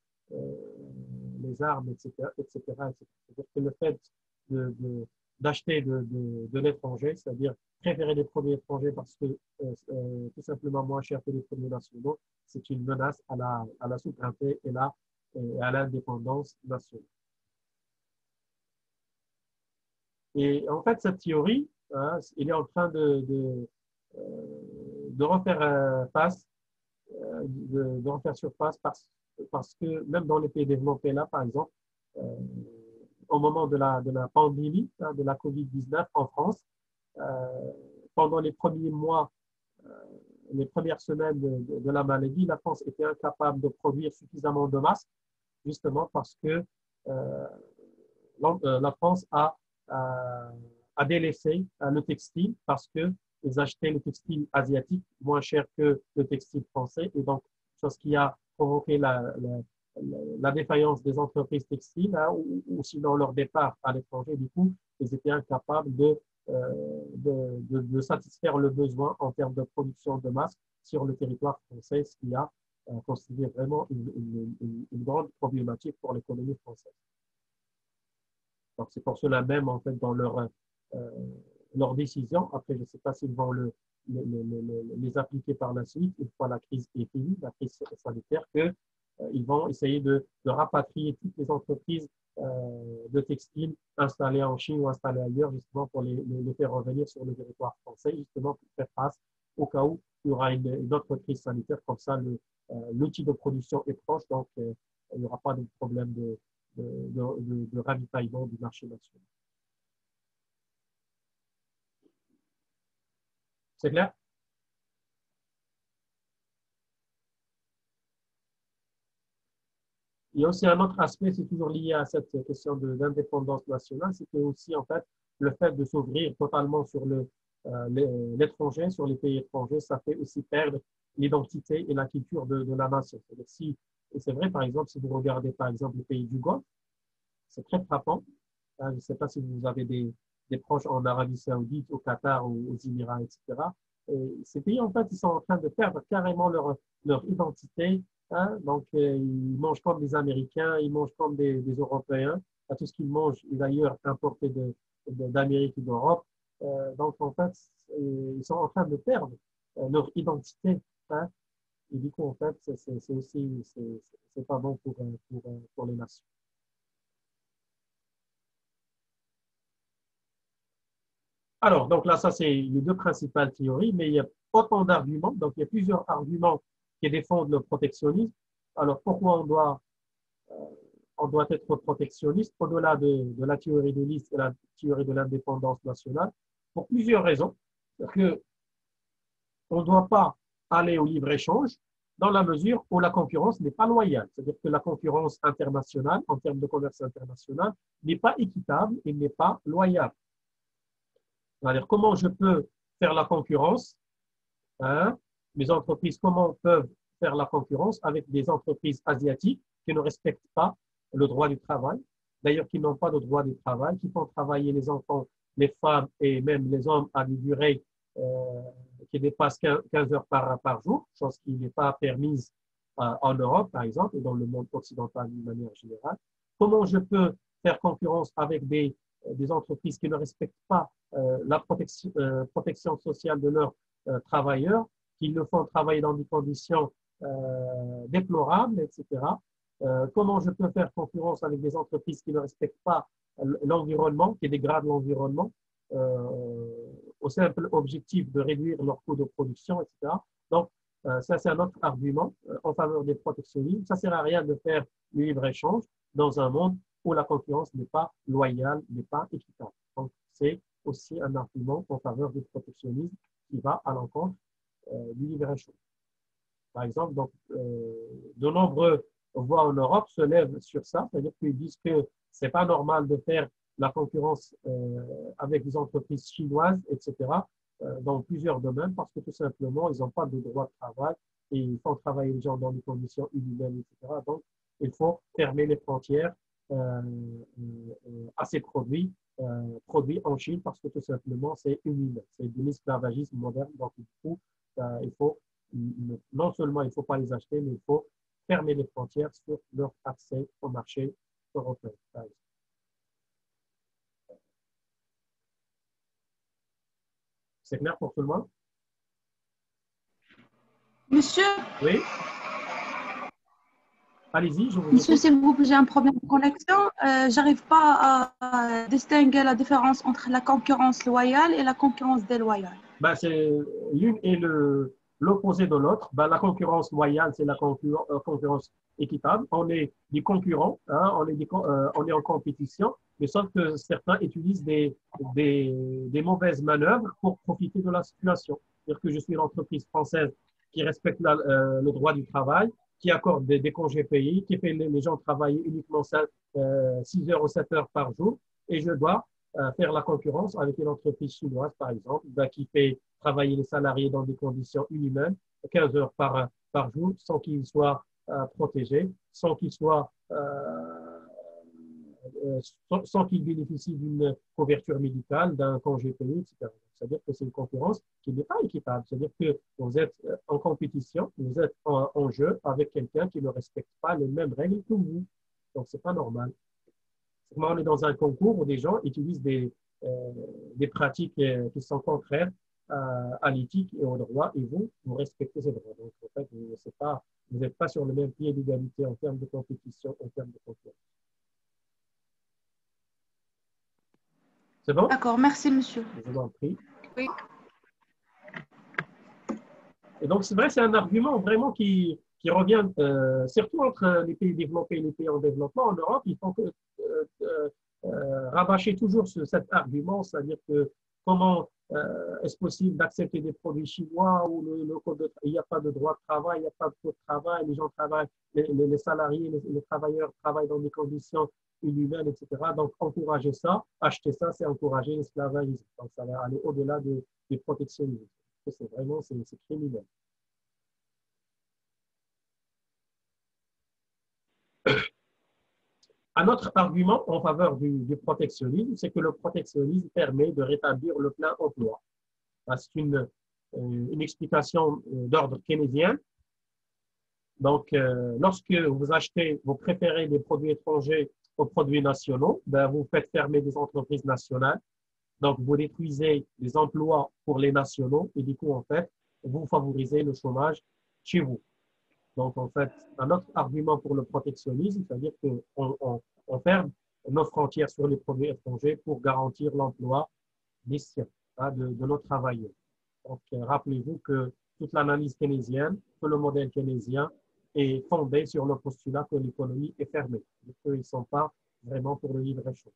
les armes, etc. etc. C'est-à-dire que le fait d'acheter de l'étranger, c'est-à-dire préférer des produits étrangers parce que tout simplement moins cher que les produits nationaux, c'est une menace à la souveraineté et à l'indépendance nationale. Et en fait, cette théorie, hein, il est en train de refaire face, de refaire surface parce que même dans les pays développés, là, par exemple, au moment de la pandémie, hein, de la COVID-19 en France, pendant les premiers mois, les premières semaines de la maladie, la France était incapable de produire suffisamment de masques, justement parce que la France a délaissé le textile parce qu'ils achetaient le textile asiatique moins cher que le textile français. Et donc, chose qui a provoqué la défaillance des entreprises textiles, hein, ou sinon leur départ à l'étranger. Du coup, ils étaient incapables de satisfaire le besoin en termes de production de masques sur le territoire français, ce qui a constitué vraiment une grande problématique pour l'économie française. Donc, c'est pour cela même, en fait, dans leur décision, après, je ne sais pas s'ils vont les appliquer par la suite, une fois la crise est finie, la crise sanitaire, qu'ils vont essayer de rapatrier toutes les entreprises de textiles installées en Chine ou installées ailleurs, justement pour les faire revenir sur le territoire français, justement pour faire face au cas où il y aura une autre crise sanitaire. Comme ça, l'outil de production est proche, donc il n'y aura pas de problème de ravitaillement du marché national. C'est clair? Il y a aussi un autre aspect, c'est toujours lié à cette question d'indépendance nationale, c'était aussi en fait le fait de s'ouvrir totalement sur l'étranger, sur les pays étrangers, ça fait aussi perdre l'identité et la culture de la nation. Et c'est vrai, par exemple, si vous regardez par exemple les pays du Golfe, c'est très frappant. Je ne sais pas si vous avez des proches en Arabie Saoudite, au Qatar, aux Émirats, etc. Et ces pays, en fait, ils sont en train de perdre carrément leur identité. Hein? Donc, ils mangent comme des Américains, ils mangent comme des Européens. Tout ce qu'ils mangent est d'ailleurs importé d'Amérique et d'Europe. Donc, en fait, ils sont en train de perdre leur identité. Hein? Et du coup, en fait, c'est aussi c'est pas bon pour les nations. Alors, donc là, ça, c'est les deux principales théories, mais il y a autant d'arguments. Donc, il y a plusieurs arguments qui défendent le protectionnisme. Alors, pourquoi on doit être protectionniste au-delà de la théorie de liste et la théorie de l'indépendance nationale? Pour plusieurs raisons. On ne doit pas aller au libre-échange, dans la mesure où la concurrence n'est pas loyale. C'est-à-dire que la concurrence internationale, en termes de commerce international, n'est pas équitable et n'est pas loyale. C'est-à-dire comment je peux faire la concurrence, hein, mes entreprises, comment peuvent faire la concurrence avec des entreprises asiatiques qui ne respectent pas le droit du travail, d'ailleurs qui n'ont pas de droit du travail, qui font travailler les enfants, les femmes et même les hommes à une durée qui dépasse 15 heures par jour, chose qui n'est pas permise en Europe, par exemple, et dans le monde occidental d'une manière générale. Comment je peux faire concurrence avec des entreprises qui ne respectent pas la protection sociale de leurs travailleurs, qui le font travailler dans des conditions déplorables, etc. Comment je peux faire concurrence avec des entreprises qui ne respectent pas l'environnement, qui dégradent l'environnement, au simple objectif de réduire leurs coûts de production, etc. Donc, ça, c'est un autre argument en faveur des protectionnismes. Ça ne sert à rien de faire du libre-échange dans un monde où la concurrence n'est pas loyale, n'est pas équitable. Donc, c'est aussi un argument en faveur du protectionnisme qui va à l'encontre du libre-échange. Par exemple, donc, de nombreux voix en Europe se lèvent sur ça, c'est-à-dire qu'ils disent que ce n'est pas normal de faire la concurrence avec des entreprises chinoises, etc., dans plusieurs domaines, parce que tout simplement, ils n'ont pas de droit de travail et ils font travailler les gens dans des conditions inhumaines, etc. Donc, il faut fermer les frontières à ces produits en Chine, parce que tout simplement, c'est inhumain. C'est de l'esclavagisme moderne. Donc, du coup, il faut, non seulement il ne faut pas les acheter, mais il faut fermer les frontières sur leur accès au marché européen. C'est clair pour tout le monde? Monsieur, Oui? Allez-y, je vous monsieur, écoute. s'il vous plaît, j'ai un problème de connexion. J'arrive pas à distinguer la différence entre la concurrence loyale et la concurrence déloyale. Ben, c'est l'une et l'opposé de l'autre. Ben, la concurrence loyale, c'est la concurrence équitable. On est des concurrents, hein, on est en compétition, mais sauf que certains utilisent des mauvaises manœuvres pour profiter de la situation. C'est-à-dire que je suis une entreprise française qui respecte le droit du travail, qui accorde des congés payés, qui fait les gens travailler uniquement 6 heures ou 7 heures par jour, et je dois faire la concurrence avec une entreprise chinoise, par exemple, qui fait travailler les salariés dans des conditions inhumaines, 15 heures par jour, sans qu'ils soient protégés, sans qu'ils soient sans qu'ils bénéficient d'une couverture médicale, d'un congé payé, etc. C'est-à-dire que c'est une concurrence qui n'est pas équitable. C'est-à-dire que vous êtes en compétition, vous êtes en jeu avec quelqu'un qui ne respecte pas les mêmes règles que vous. Donc, c'est pas normal. On est dans un concours où des gens utilisent des pratiques qui sont contraires à l'éthique et au droit, et vous respectez ces droits. Donc, en fait, vous n'êtes pas sur le même pied d'égalité en termes de compétition, en termes de concurrence. C'est bon? D'accord, merci, monsieur. Je vous en prie. Oui. Et donc, c'est vrai, c'est un argument vraiment qui revient, surtout entre les pays développés et les pays en développement. En Europe, ils font que rabâcher toujours cet argument, c'est-à-dire que comment est-ce possible d'accepter des produits chinois où il n'y a pas de droit de travail, il n'y a pas de taux de travail, les gens travaillent, les salariés, les travailleurs travaillent dans des conditions inhumaines, etc. Donc, encourager ça, acheter ça, c'est encourager l'esclavagisme. Donc, ça va aller au-delà du protectionnisme. C'est vraiment, c'est criminel. Un autre argument en faveur du protectionnisme, c'est que le protectionnisme permet de rétablir le plein emploi. C'est une explication d'ordre keynésien. Donc, lorsque vous achetez, vous préférez des produits étrangers aux produits nationaux, ben, vous faites fermer des entreprises nationales. Donc, vous détruisez les emplois pour les nationaux et du coup, en fait, vous favorisez le chômage chez vous. Donc, en fait, un autre argument pour le protectionnisme, c'est-à-dire qu'on ferme nos frontières sur les produits étrangers pour garantir l'emploi des siens, de nos travailleurs. Donc, rappelez-vous que toute l'analyse keynésienne, que le modèle keynésien est fondé sur le postulat que l'économie est fermée, qu'ils ne sont pas vraiment pour le libre-échange.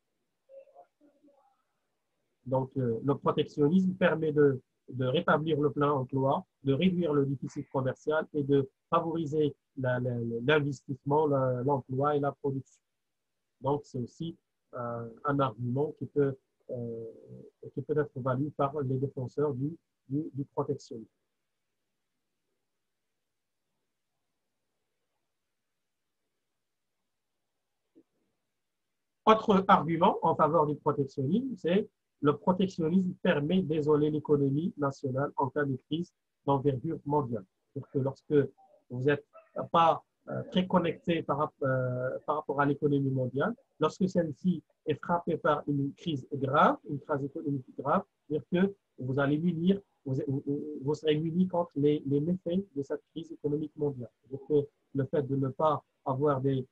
Donc, le protectionnisme permet de de rétablir le plein emploi, de réduire le déficit commercial et de favoriser l'investissement, l'emploi et la production. Donc, c'est aussi un argument qui peut être valu par les défenseurs du protectionnisme. Autre argument en faveur du protectionnisme, c'est le protectionnisme permet d'isoler l'économie nationale en cas de crise d'envergure mondiale. C'est-à-dire que lorsque vous n'êtes pas très connecté par rapport à l'économie mondiale, lorsque celle-ci est frappée par une crise grave, une crise économique grave, c'est-à-dire que vous allez vous serez muni contre les méfaits de cette crise économique mondiale. C'est-à-dire que le fait de ne pas avoir des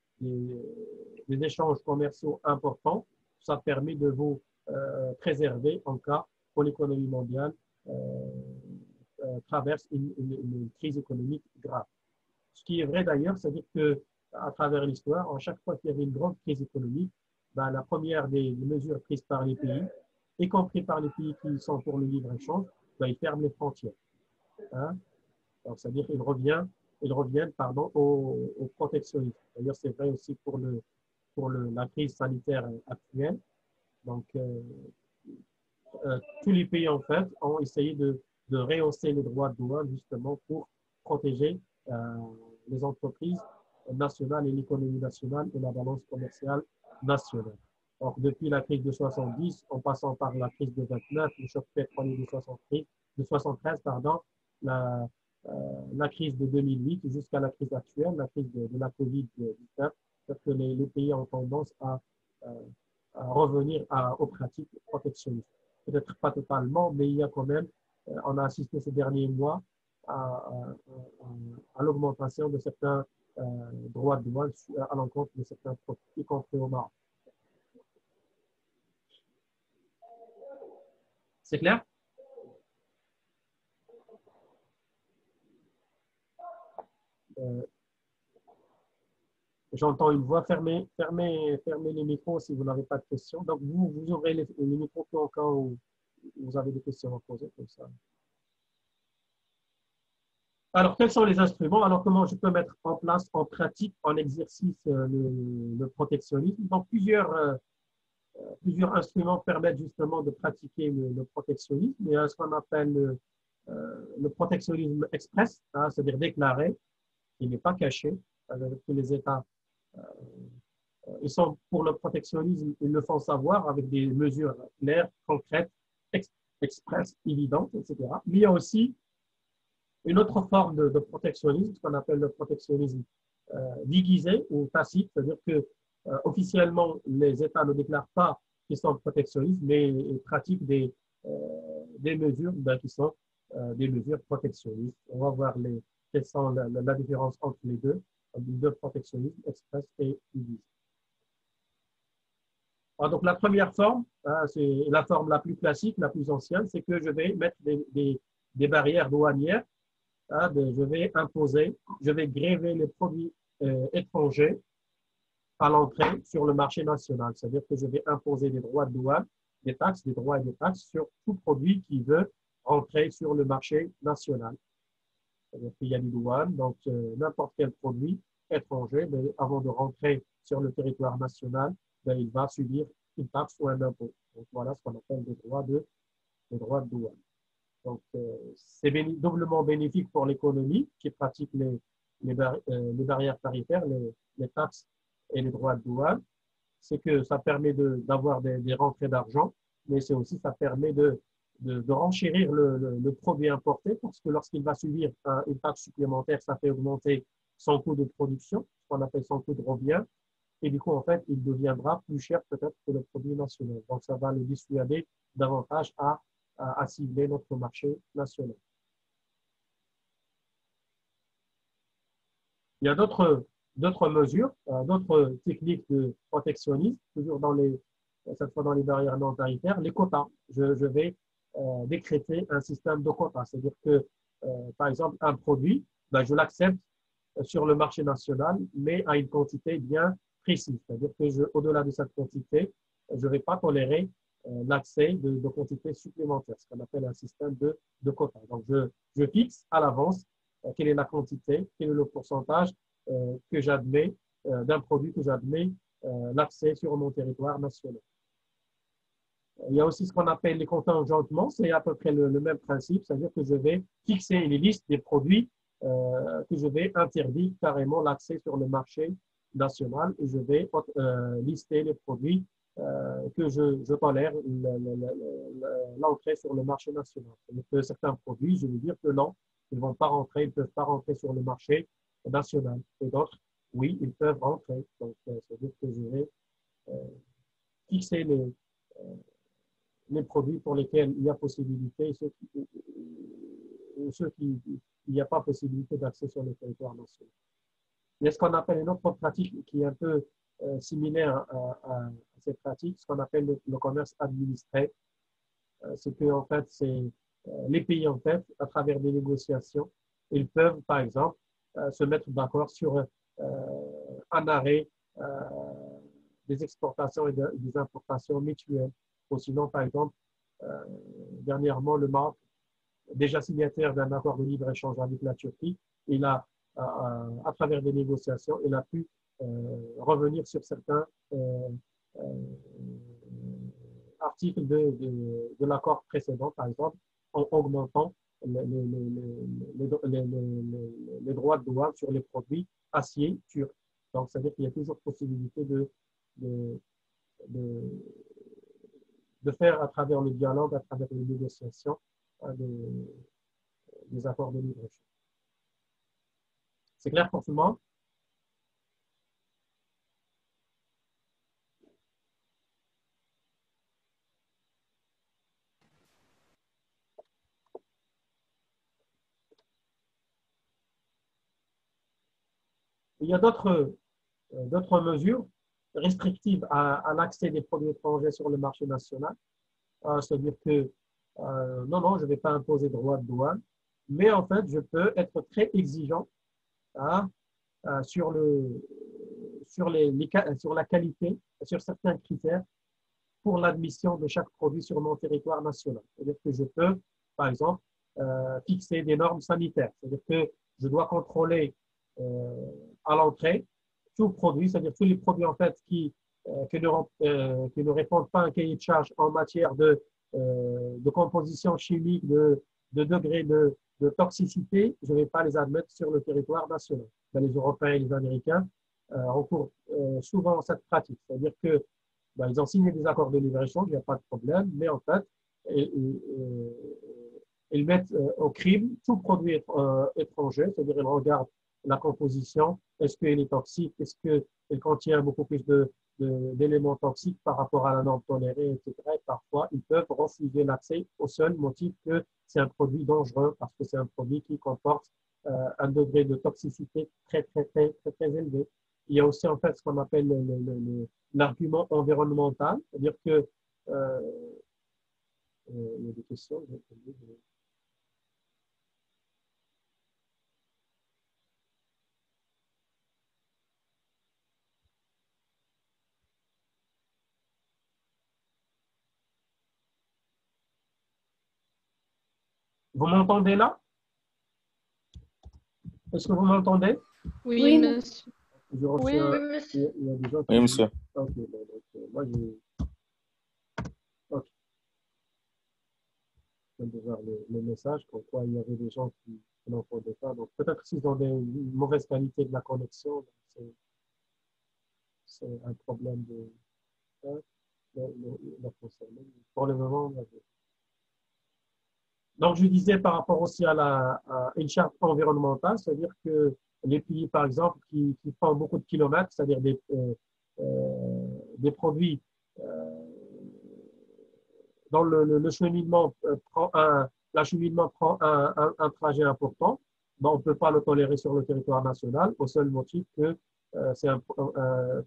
échanges commerciaux importants, ça permet de vous préserver en cas où l'économie mondiale traverse une crise économique grave. Ce qui est vrai d'ailleurs, c'est-à-dire qu'à travers l'histoire, à chaque fois qu'il y avait une grande crise économique, ben, la première des mesures prises par les pays, y compris par les pays qui sont pour le libre-échange, ben, ils ferment les frontières. Hein? Donc, c'est-à-dire qu'ils reviennent au protectionnisme. D'ailleurs, c'est vrai aussi pour la crise sanitaire actuelle. Donc, tous les pays, en fait, ont essayé de rehausser les droits de douane justement pour protéger les entreprises nationales et l'économie nationale et la balance commerciale nationale. Donc, depuis la crise de 70, en passant par la crise de 29, le choc pétrolier de 73, pardon, la crise de 2008 jusqu'à la crise actuelle, la crise de la COVID-19, parce que les pays ont tendance à revenir aux pratiques protectionnistes. Peut-être pas totalement, mais il y a quand même, on a assisté ces derniers mois à l'augmentation de certains droits de douane à l'encontre de certains produits, y compris au Maroc. C'est clair? J'entends une voix. Fermez les micros si vous n'avez pas de questions. Donc, vous ouvrez les micros au cas où vous avez des questions à poser comme ça. Alors, quels sont les instruments? Alors, comment je peux mettre en place, en pratique, en exercice, le protectionnisme? Donc, plusieurs instruments permettent justement de pratiquer le protectionnisme. Il y a ce qu'on appelle le protectionnisme express, hein, c'est-à-dire déclaré, qui n'est pas caché, avec tous les États. Ils sont pour le protectionnisme, ils le font savoir avec des mesures claires, concrètes, express, évidentes, etc. Mais il y a aussi une autre forme de protectionnisme, ce qu'on appelle le protectionnisme déguisé ou tacite, c'est-à-dire que officiellement, les États ne déclarent pas qu'ils sont protectionnistes, mais ils pratiquent des mesures qui sont des mesures protectionnistes. On va voir quelle sont la différence entre les deux protectionnisme, express et déguisé. Donc, la première forme, c'est la forme la plus classique, la plus ancienne, c'est que je vais mettre des barrières douanières. Je vais gréver les produits étrangers à l'entrée sur le marché national. C'est-à-dire que je vais imposer des droits de douane, des droits et des taxes sur tout produit qui veut rentrer sur le marché national. C'est-à-dire qu'il y a des douanes, donc n'importe quel produit étranger, mais avant de rentrer sur le territoire national, il va subir une taxe ou un impôt. Donc voilà ce qu'on appelle les droits de douane. Donc c'est doublement bénéfique pour l'économie qui pratique les barrières tarifaires, les taxes et les droits de douane. C'est que ça permet d'avoir des rentrées d'argent, mais c'est aussi ça permet de renchérir le produit importé parce que lorsqu'il va subir une taxe supplémentaire, ça fait augmenter son coût de production, ce qu'on appelle son coût de revient, et du coup, en fait, il deviendra plus cher peut-être que le produit national. Donc, ça va le dissuader davantage à cibler notre marché national. Il y a d'autres mesures, d'autres techniques de protectionnisme, toujours cette fois dans les barrières non tarifaires, les quotas. Je vais décréter un système de quotas. C'est-à-dire que, par exemple, un produit, je l'accepte sur le marché national, mais à une quantité bien précise. C'est-à-dire que au-delà de cette quantité, je ne vais pas tolérer l'accès de quantités supplémentaires, ce qu'on appelle un système de quotas. Donc, je fixe à l'avance quelle est la quantité, quel est le pourcentage que j'admets d'un produit que j'admets l'accès sur mon territoire national. Il y a aussi ce qu'on appelle les contingentements, c'est à peu près le même principe, c'est-à-dire que je vais fixer une liste des produits que je vais interdire carrément l'accès sur le marché national et je vais lister les produits que je tolère l'entrée sur le marché national. C'est-à-dire que certains produits, je vais dire que non, ils ne vont pas rentrer, ils ne peuvent pas rentrer sur le marché national. Et d'autres, oui, ils peuvent rentrer. Donc, c'est-à-dire que je vais fixer les produits pour lesquels il y a possibilité et ceux qui il n'y a pas possibilité d'accès sur le territoire national. Il y a ce qu'on appelle une autre pratique qui est un peu similaire à cette pratique, ce qu'on appelle le commerce administré. C'est que en fait, c'est les pays en fait, à travers des négociations, ils peuvent par exemple se mettre d'accord sur un arrêt des exportations et des importations mutuelles. Ou sinon, par exemple, dernièrement, le Maroc, déjà signataire d'un accord de libre-échange avec la Turquie, il a, à travers des négociations, il a pu revenir sur certains articles de l'accord précédent, par exemple, en augmentant les droits de douane sur les produits acier turcs. Donc, c'est-à-dire qu'il y a toujours possibilité de faire à travers le dialogue, à travers les négociations, des accords de libre-échange. C'est clair pour tout le monde? Il y a d'autres mesures restrictives à l'accès des produits étrangers sur le marché national. C'est-à-dire que non, je ne vais pas imposer droit de douane, mais en fait, je peux être très exigeant sur la qualité, sur certains critères pour l'admission de chaque produit sur mon territoire national. C'est-à-dire que je peux, par exemple, fixer des normes sanitaires. C'est-à-dire que je dois contrôler à l'entrée tout produit, c'est-à-dire tous les produits en fait qui ne répondent pas à un cahier de charge en matière de composition chimique, de degré de toxicité, je ne vais pas les admettre sur le territoire national. Les Européens et les Américains recourent souvent à cette pratique. C'est-à-dire que ils ont signé des accords de libre-échange, il n'y a pas de problème, mais en fait, ils mettent au crime tout produit étranger, c'est-à-dire ils regardent la composition, est-ce qu'il est toxique, est-ce qu'il contient beaucoup plus d'éléments toxiques par rapport à la norme tolérée, etc. Et parfois, ils peuvent refuser l'accès au seul motif que c'est un produit dangereux parce que c'est un produit qui comporte un degré de toxicité très élevé. Il y a aussi en fait ce qu'on appelle l'argument environnemental, c'est-à-dire que il y a des questions. Vous m'entendez là? Est-ce que vous m'entendez? Oui, monsieur. Je reçois, Oui, monsieur. il y a des gens qui... Oui, monsieur. Ok, donc, moi, ok. Je viens de voir le message, comme quoi il y avait des gens qui n'entendaient pas. Donc, peut-être s'ils ont une mauvaise qualité de la connexion, c'est un problème pour le moment. Donc, je disais par rapport aussi à une charte environnementale, c'est-à-dire que les pays, par exemple, qui font beaucoup de kilomètres, c'est-à-dire des produits dont le cheminement l'acheminement prend un trajet important, on ne peut pas le tolérer sur le territoire national au seul motif que,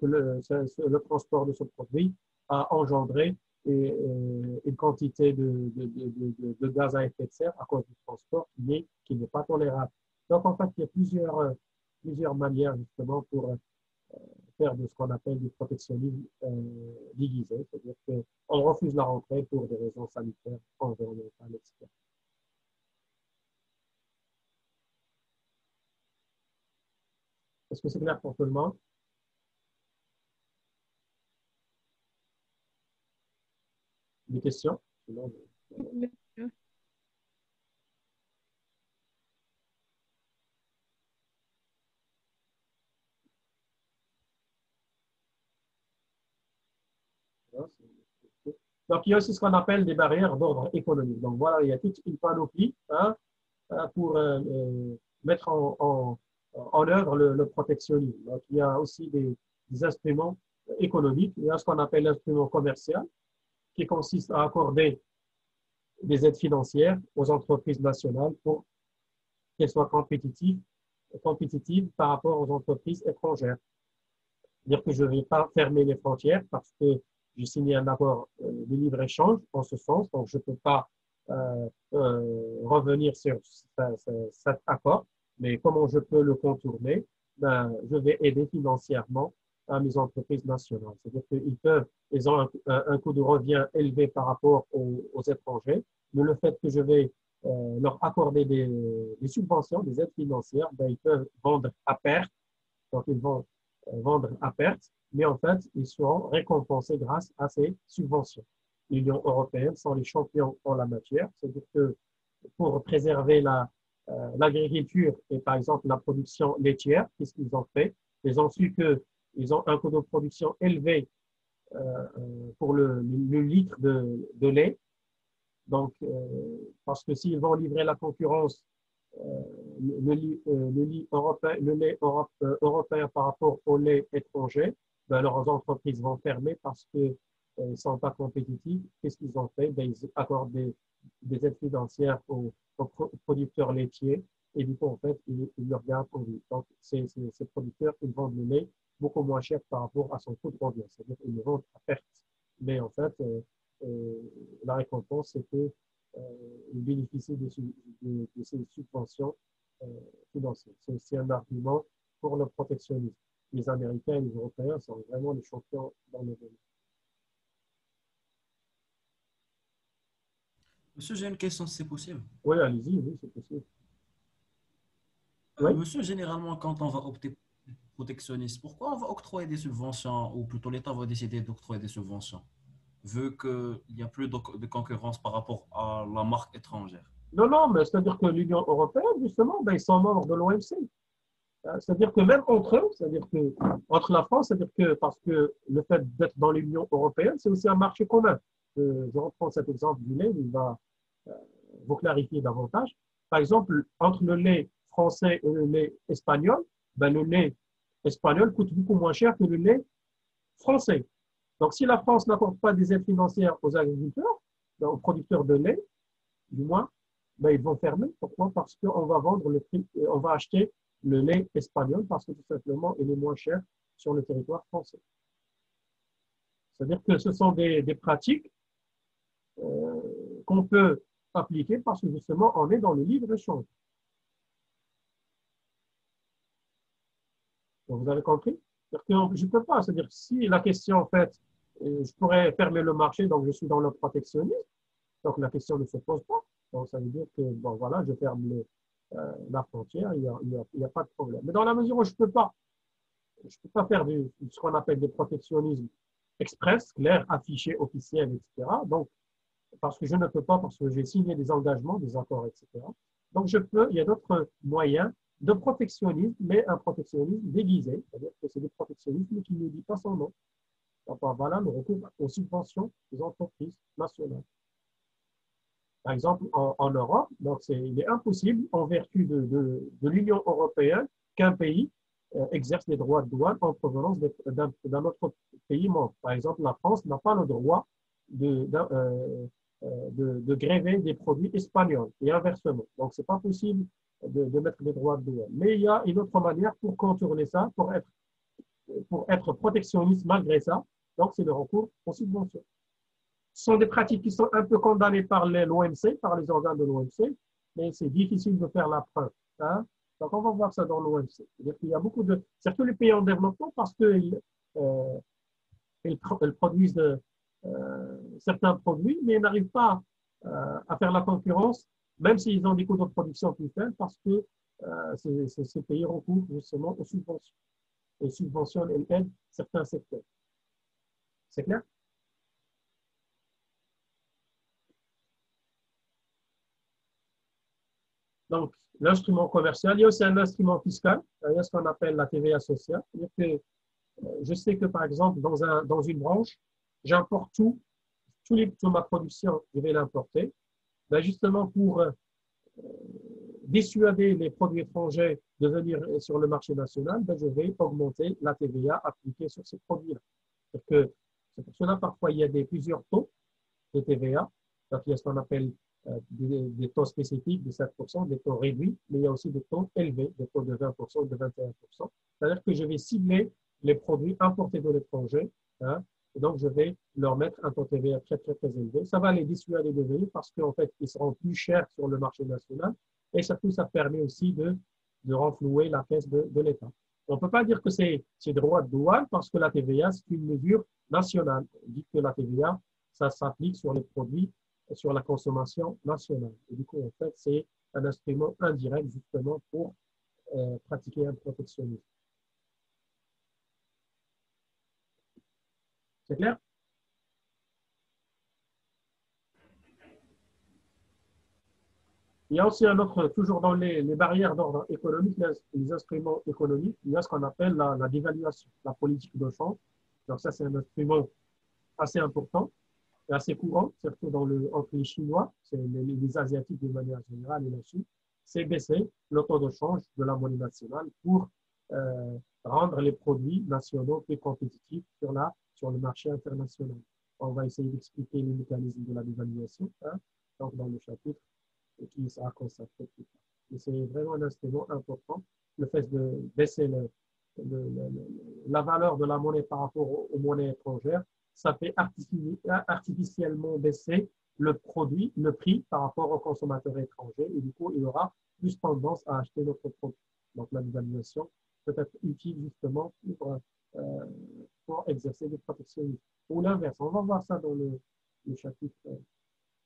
le transport de ce produit a engendré une quantité de gaz à effet de serre à cause du transport qui n'est pas tolérable. Donc, en fait, il y a plusieurs manières justement faire de ce qu'on appelle du protectionnisme déguisé, c'est-à-dire qu'on refuse la rentrée pour des raisons sanitaires, environnementales, etc. Est-ce que c'est clair pour tout le monde? Des questions? Sinon, donc, il y a aussi ce qu'on appelle des barrières d'ordre économique. Donc, voilà, il y a toute une panoplie hein, pour mettre en œuvre le protectionnisme. Donc, il y a aussi des instruments économiques. Il y a ce qu'on appelle l'instrument commercial, qui consiste à accorder des aides financières aux entreprises nationales pour qu'elles soient compétitives par rapport aux entreprises étrangères. C'est-à-dire que je ne vais pas fermer les frontières parce que j'ai signé un accord de libre-échange en ce sens, donc je ne peux pas revenir sur cet accord, mais comment je peux le contourner? Ben, je vais aider financièrement à mes entreprises nationales. C'est-à-dire ils ont un coût de revient élevé par rapport aux étrangers, mais le fait que je vais leur accorder des subventions, des aides financières, ben, ils peuvent vendre à perte, donc ils vont vendre à perte, mais en fait, ils seront récompensés grâce à ces subventions. L'Union européenne sont les champions en la matière, c'est-à-dire que pour préserver l'agriculture et par exemple la production laitière, qu'est-ce qu'ils ont fait? Ils ont su qu'ils ont un coût de production élevé pour le litre de lait. Donc, parce que s'ils vont livrer la concurrence, le lait européen par rapport au lait étranger, ben, leurs entreprises vont fermer parce qu'ils ne sont pas compétitifs. Qu'est-ce qu'ils ont fait? Ben, ils accordent des aides financières aux producteurs laitiers et du coup, en fait, ils leur gardent en vie. Donc, ces producteurs, ils vendent le lait beaucoup moins cher par rapport à son coût de revient. C'est-à-dire qu'ils le vendent à perte. Mais en fait, la récompense, c'est qu'ils bénéficient de ces subventions financières. C'est aussi un argument pour le protectionnisme. Les Américains et les Européens sont vraiment les champions dans le domaine. Monsieur, j'ai une question si c'est possible. Oui, allez-y, oui, c'est possible. Oui. Monsieur, généralement, quand on va opter pour le protectionnisme, pourquoi on va octroyer des subventions, ou plutôt l'État va décider d'octroyer des subventions, vu qu'il n'y a plus de concurrence par rapport à la marque étrangère? Non, non, mais c'est-à-dire que l'Union européenne, justement, ben, ils sont membres de l'OMC. C'est-à-dire que même entre eux, c'est-à-dire que entre la France, c'est-à-dire que parce que le fait d'être dans l'Union européenne, c'est aussi un marché commun. Je reprends cet exemple du lait, il va vous clarifier davantage. Par exemple, entre le lait français et le lait espagnol, ben, le lait espagnol coûte beaucoup moins cher que le lait français. Donc, si la France n'apporte pas des aides financières aux agriculteurs, aux producteurs de lait, du moins, ben, ils vont fermer. Pourquoi? Parce qu'on va vendre le prix, on va acheter le lait espagnol parce que tout simplement, il est moins cher sur le territoire français. C'est-à-dire que ce sont des pratiques qu'on peut appliquer parce que justement, on est dans le libre-échange. Donc, vous avez compris? C'est-à-dire que je ne peux pas. C'est-à-dire que si la question, en fait, je pourrais fermer le marché, donc je suis dans le protectionnisme, donc la question ne se pose pas. Donc, ça veut dire que, bon, voilà, je ferme la frontière, il n'y a pas de problème. Mais dans la mesure où je ne peux pas faire ce qu'on appelle du protectionnisme express, clair, affiché, officiel, etc. Donc, parce que je ne peux pas, parce que j'ai signé des engagements, des accords, etc. Donc, il y a d'autres moyens de protectionnisme, mais un protectionnisme déguisé, c'est-à-dire que c'est du protectionnisme qui ne dit pas son nom. Donc, voilà le recours aux subventions des entreprises nationales. Par exemple, en Europe, donc il est impossible, en vertu de l'Union européenne, qu'un pays exerce des droits de douane en provenance d'un autre pays membre. Par exemple, la France n'a pas le droit de gréver des produits espagnols et inversement. Donc, ce n'est pas possible de mettre des droits de douane. Mais il y a une autre manière pour contourner ça, pour être protectionniste malgré ça. Donc, c'est le recours aux subventions. Ce sont des pratiques qui sont un peu condamnées par l'OMC, par les organes de l'OMC, mais c'est difficile de faire la preuve. Hein? Donc, on va voir ça dans l'OMC. C'est-à-dire qu'il y a beaucoup de, surtout les pays en développement, parce qu'ils ils produisent certains produits, mais ils n'arrivent pas à faire la concurrence, même s'ils ont des coûts de production plus faibles, parce que ces pays recourent justement aux subventions. Et subventionnent et aident certains secteurs. C'est clair? Donc, l'instrument commercial, il y a aussi un instrument fiscal, il y a ce qu'on appelle la TVA sociale. C'est-à-dire que je sais que, par exemple, dans une branche, j'importe toute ma production, je vais l'importer. Ben justement, pour dissuader les produits étrangers de venir sur le marché national, ben je vais augmenter la TVA appliquée sur ces produits-là. C'est pour cela, parfois, il y a plusieurs taux de TVA. Donc, il y a ce qu'on appelle des taux spécifiques de 7%, des taux réduits, mais il y a aussi des taux élevés, des taux de 20% ou de 21%. C'est-à-dire que je vais cibler les produits importés de l'étranger, hein, et donc je vais leur mettre un taux TVA très, très, très élevé. Ça va les dissuader de venir parce qu'en fait, ils seront plus chers sur le marché national et surtout, ça permet aussi de renflouer la caisse de l'État. On ne peut pas dire que c'est droit de douane parce que la TVA, c'est une mesure nationale. On dit que la TVA, ça s'applique sur les produits, sur la consommation nationale. Et du coup, en fait, c'est un instrument indirect justement pour pratiquer un protectionnisme. C'est clair? Il y a aussi un autre, toujours dans les barrières d'ordre économique, les instruments économiques, il y a ce qu'on appelle la dévaluation, la politique de change. Donc ça, c'est un instrument assez important et assez courant, surtout entre les Chinois, les Asiatiques de manière générale et la Chine, c'est baisser le taux de change de la monnaie nationale pour rendre les produits nationaux plus compétitifs sur le marché international. On va essayer d'expliquer les mécanismes de la dévaluation, hein, donc dans le chapitre qui sera consacré plus tard. Et c'est vraiment un instrument important, le fait de baisser la valeur de la monnaie par rapport aux monnaies étrangères, ça fait artificiellement baisser le prix par rapport aux consommateurs étrangers et du coup, il aura plus tendance à acheter notre produit. Donc, la dévaluation peut être utile justement pour exercer des protectionnismes. Ou l'inverse, on va voir ça dans le chapitre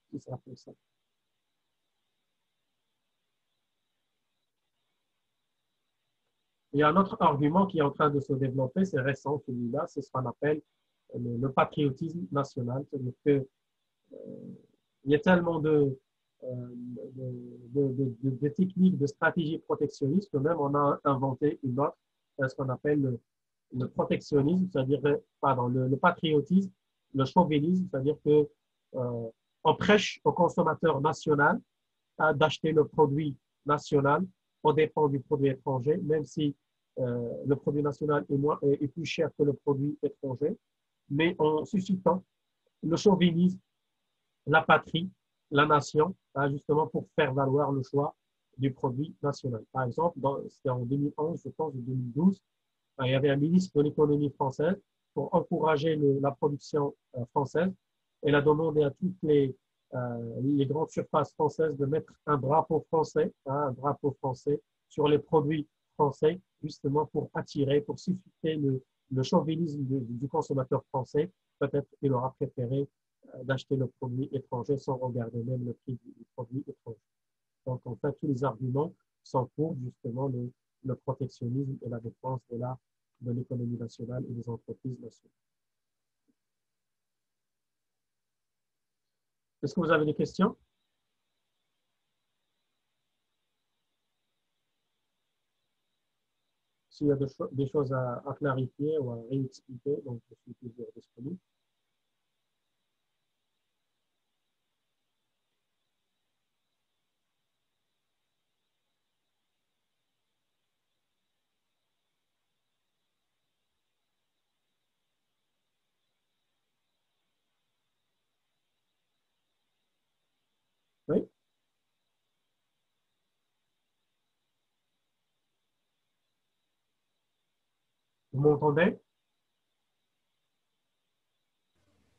qui sera pour ça. Il y a un autre argument qui est en train de se développer, c'est récent celui-là, c'est ce qu'on appelle le patriotisme national. C'est-à-dire que il y a tellement de techniques, de stratégies protectionnistes que même on a inventé une autre, ce qu'on appelle le protectionnisme, c'est-à-dire, pardon, le patriotisme, le chauvinisme, c'est-à-dire que on prêche au consommateur national d'acheter le produit national au dépend du produit étranger, même si le produit national est plus cher que le produit étranger, mais en suscitant le chauvinisme, la patrie, la nation, hein, justement pour faire valoir le choix du produit national. Par exemple, c'était en 2011, je pense, ou 2012, il y avait un ministre de l'économie française pour encourager la production française. Elle a demandé à toutes les grandes surfaces françaises de mettre un drapeau français, hein, un drapeau français sur les produits français, justement pour attirer, pour susciter le chauvinisme du consommateur français. Peut-être qu'il aura préféré d'acheter le produit étranger sans regarder même le prix du produit étranger. Donc, en fait, tous les arguments sont pour justement le protectionnisme et la défense de l'économie nationale et des entreprises nationales. Est-ce que vous avez des questions? S'il y a des choses à clarifier ou à réexpliquer, donc je suis toujours disponible. Oui? Vous m'entendez?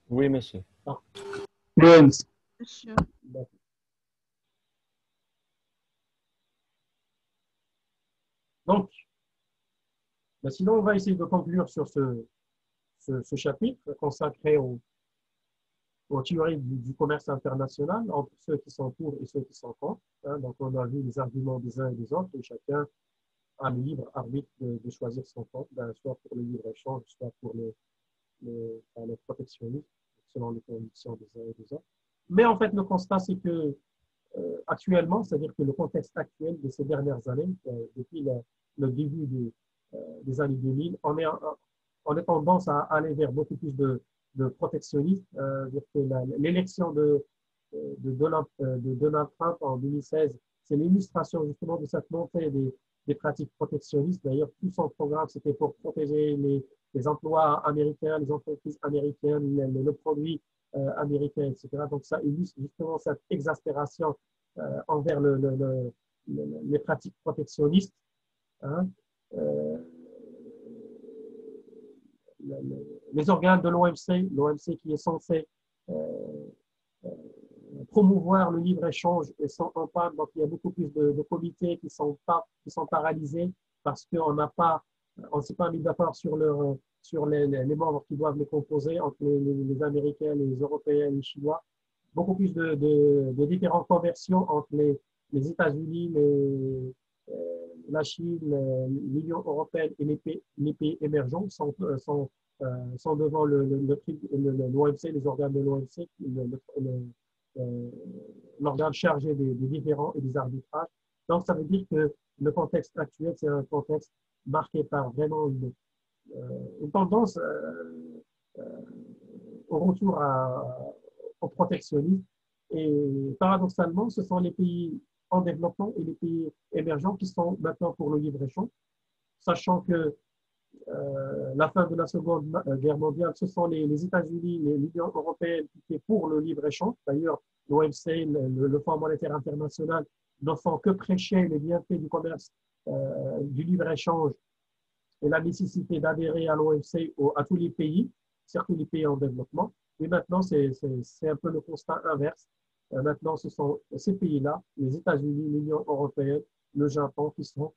Oui, monsieur. Ah. Monsieur. D'accord. Donc, ben, sinon, on va essayer de conclure sur ce chapitre consacré aux théories du commerce international entre ceux qui sont pour et ceux qui sont contre. Hein. Donc, on a vu les arguments des uns et des autres et chacun a le libre arbitre de choisir son camp, ben, soit pour le libre-échange, soit pour le protectionnisme, selon les convictions des uns et des autres. Mais en fait, le constat, c'est que actuellement, c'est-à-dire que le contexte actuel de ces dernières années, depuis le début des années 2000, on est tendance à aller vers beaucoup plus de protectionnisme. Dire que l'élection de Donald Trump en 2016, c'est l'illustration justement de cette montée des pratiques protectionnistes. D'ailleurs, tout son programme, c'était pour protéger les emplois américains, les entreprises américaines, le produit américain, etc. Donc, ça illustre justement cette exaspération envers les pratiques protectionnistes. Hein. Les organes de l'OMC qui est censé promouvoir le libre-échange sont en panne. Donc, il y a beaucoup plus de comités qui sont paralysés parce qu'on ne s'est pas mis d'accord sur les membres qui doivent les composer entre les Américains, les Européens, les Chinois. Beaucoup plus de différents commerciaux entre les États-Unis, la Chine, l'Union européenne et les pays émergents sont devant l'OMC, les organes de l'OMC, l'organe chargé des différends et des arbitrages. Donc, ça veut dire que le contexte actuel, c'est un contexte marqué par vraiment une tendance au retour au protectionnisme. Et paradoxalement, ce sont les pays en développement et les pays émergents qui sont maintenant pour le libre-échange, sachant que la fin de la Seconde Guerre mondiale, ce sont les États-Unis, l'Union européenne qui étaient pour le libre-échange. D'ailleurs, l'OMC, le Fonds monétaire international, ne font que prêcher les bienfaits du commerce, du libre-échange et la nécessité d'adhérer à l'OMC à tous les pays, surtout les pays en développement. Et maintenant, c'est un peu le constat inverse. Maintenant, ce sont ces pays-là, les États-Unis, l'Union européenne, le Japon, qui sont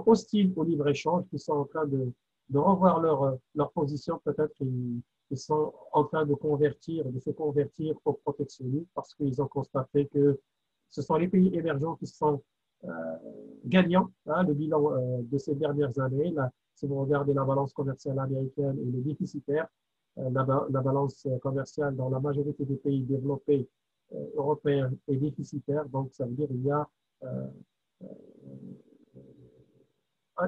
hostiles au libre-échange, qui sont en train de revoir leur position. Peut-être qu'ils sont en train de se convertir au protectionnisme parce qu'ils ont constaté que ce sont les pays émergents qui sont gagnants. Hein, le bilan de ces dernières années, là, si vous regardez la balance commerciale américaine, elle est déficitaire. La balance commerciale dans la majorité des pays développés européens est déficitaire. Donc, ça veut dire qu'il y a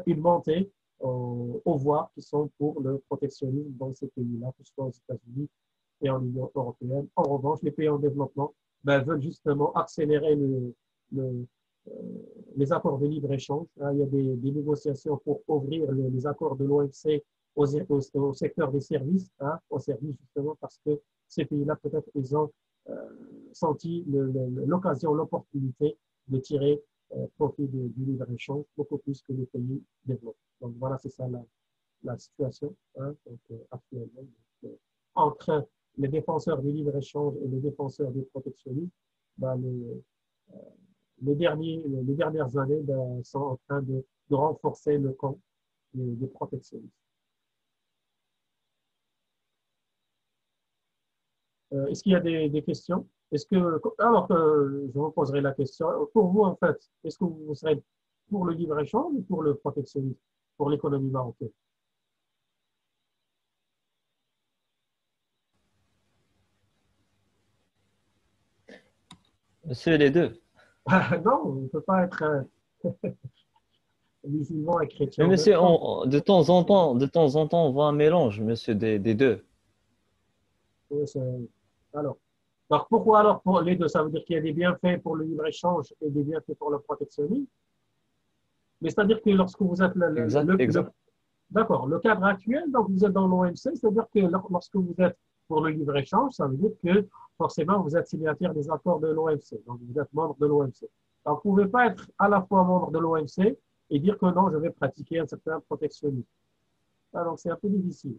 une montée aux voix qui sont pour le protectionnisme dans ces pays-là, que ce soit aux États-Unis et en Union européenne. En revanche, les pays en développement veulent justement accélérer les accords de libre-échange. Il y a des négociations pour ouvrir les accords de l'OMC au secteur des services, aux services justement parce que ces pays-là, peut-être, ils ont senti l'occasion, l'opportunité de tirer profit du libre-échange beaucoup plus que les pays développés. Donc voilà, c'est ça la situation donc, actuellement. Donc, entre les défenseurs du libre-échange et les défenseurs du protectionnisme, les dernières années sont en train de renforcer le camp des protectionnistes. Est-ce qu'il y a des questions? Alors que je vous poserai la question, pour vous, en fait, est-ce que vous serez pour le libre-échange ou pour le protectionnisme, pour l'économie marocaine? C'est les deux. Non, on ne peut pas être musulman et chrétien. Mais monsieur, de temps en temps, on voit un mélange, monsieur, des deux. Oui, alors pourquoi alors pour les deux? Ça veut dire qu'il y a des bienfaits pour le libre-échange et des bienfaits pour le protectionnisme. Mais c'est-à-dire que lorsque vous êtes d'accord, le cadre actuel, donc vous êtes dans l'OMC, c'est-à-dire que lorsque vous êtes pour le libre-échange, ça veut dire que forcément vous êtes signataire des accords de l'OMC, donc vous êtes membre de l'OMC. Alors vous ne pouvez pas être à la fois membre de l'OMC et dire que non, je vais pratiquer un certain protectionnisme. Donc c'est un peu difficile.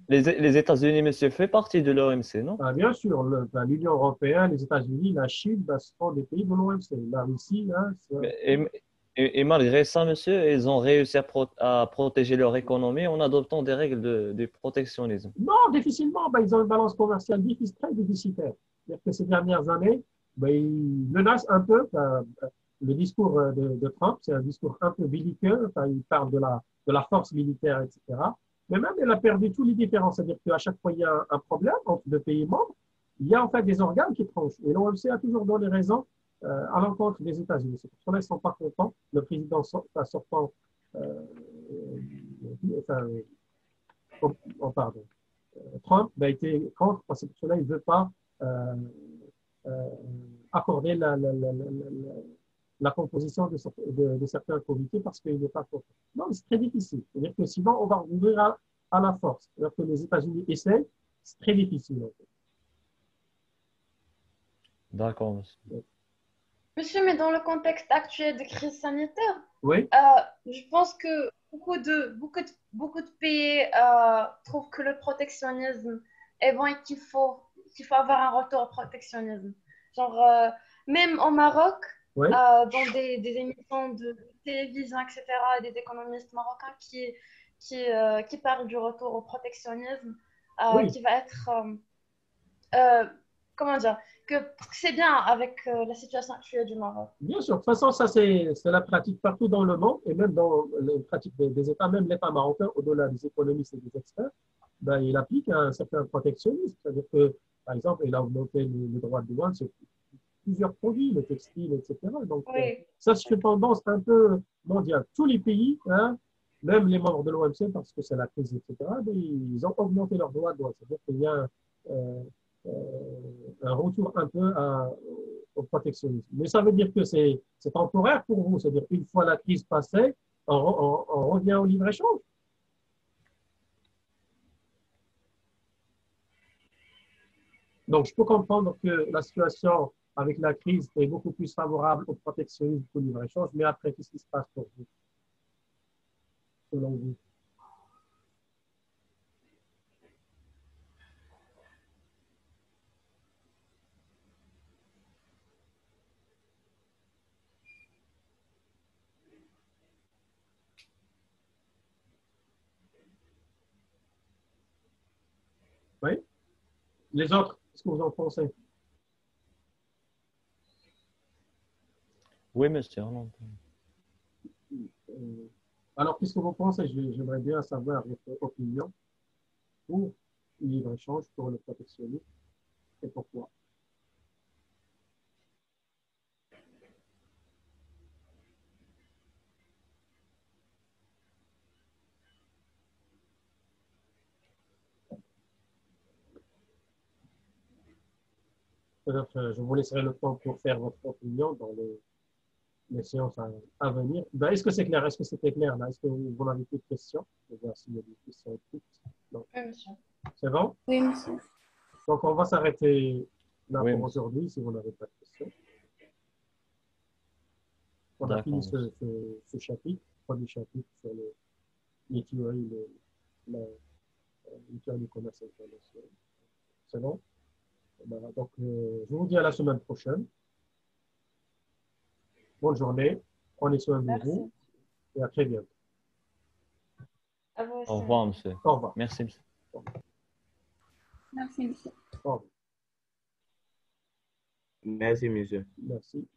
Les États-Unis, monsieur, fait partie de l'OMC, non? Bien sûr, l'Union européenne, les États-Unis, la Chine, ce sont des pays de l'OMC. La Russie, hein, Et, et malgré ça, monsieur, ils ont réussi à protéger leur économie en adoptant des règles de protectionnisme. non, difficilement. Ils ont une balance commerciale très déficitaire. C'est-à-dire que ces dernières années, ils menacent un peu. Le discours de Trump, c'est un discours un peu belliqueux. Il parle de la force militaire, etc. Mais même, il a perdu tous les différences. C'est-à-dire qu'à chaque fois, il y a un problème entre deux pays membres. Il y a en fait des organes qui tranchent. Et l'OMC a toujours donné raison à l'encontre des États-Unis. C'est pour cela qu'ils ne sont pas contents. Le président sortant, pardon, Trump a été contre, parce que pour cela, il ne veut pas euh, accorder la composition de certains comités parce qu'il n'est pas content. Non, mais c'est très difficile. C'est-à-dire que sinon, on va ouvrir à la force. C'est-à-dire que les États-Unis essayent, c'est très difficile. En fait. D'accord, monsieur. Monsieur, mais dans le contexte actuel de crise sanitaire, Oui, je pense que beaucoup de pays trouvent que le protectionnisme est bon et qu'il faut avoir un retour au protectionnisme. Genre, même au Maroc, oui, dans des émissions de télévision, etc., des économistes marocains qui parlent du retour au protectionnisme, oui. qui va être, euh, comment dire, que c'est bien avec la situation actuelle du Maroc. Bien sûr. De toute façon, ça, c'est la pratique partout dans le monde et même dans les pratiques des États, même l'État marocain, au-delà des économistes et des experts, il applique un certain protectionnisme. C'est-à-dire que, par exemple, il a augmenté le droit de douane sur plusieurs produits, le textile, etc. Donc, Oui, ça, c'est une tendance un peu mondiale. Tous les pays, hein, même les membres de l'OMC, parce que c'est la crise, etc., ils ont augmenté leurs droits de douane. C'est-à-dire qu'il y a euh, un retour un peu au protectionnisme. Mais ça veut dire que c'est temporaire pour vous. C'est-à-dire qu'une fois la crise passée, on revient au libre-échange. Donc, je peux comprendre que la situation avec la crise est beaucoup plus favorable au protectionnisme qu'au libre-échange, mais après, qu'est-ce qui se passe pour vous, selon vous? Oui? Les autres, qu'est-ce que vous en pensez? Oui, monsieur. Non. Alors, qu'est-ce que vous pensez? J'aimerais bien savoir votre opinion pour le libre-échange, pour le protectionnisme, et pourquoi. Peut-être, je vous laisserai le temps pour faire votre opinion dans les séances à venir. Est-ce que c'est clair? Est-ce que c'était clair là? Est-ce que vous avez plus de questions? Je vais voir s'il y a des questions. Non. oui, monsieur. C'est bon? Oui, monsieur. Donc, on va s'arrêter là Oui, pour monsieur. aujourd'hui si vous n'avez pas de questions. On a fini D'accord, monsieur. ce chapitre, premier chapitre sur les théories, les théories du commerce international. C'est bon? Donc, je vous dis à la semaine prochaine. Bonne journée. Prenez soin de vous Merci. et à très bientôt. À vous Au aussi. revoir, monsieur. Au revoir. Merci, monsieur. Merci, monsieur. Au revoir. Merci, monsieur. Merci.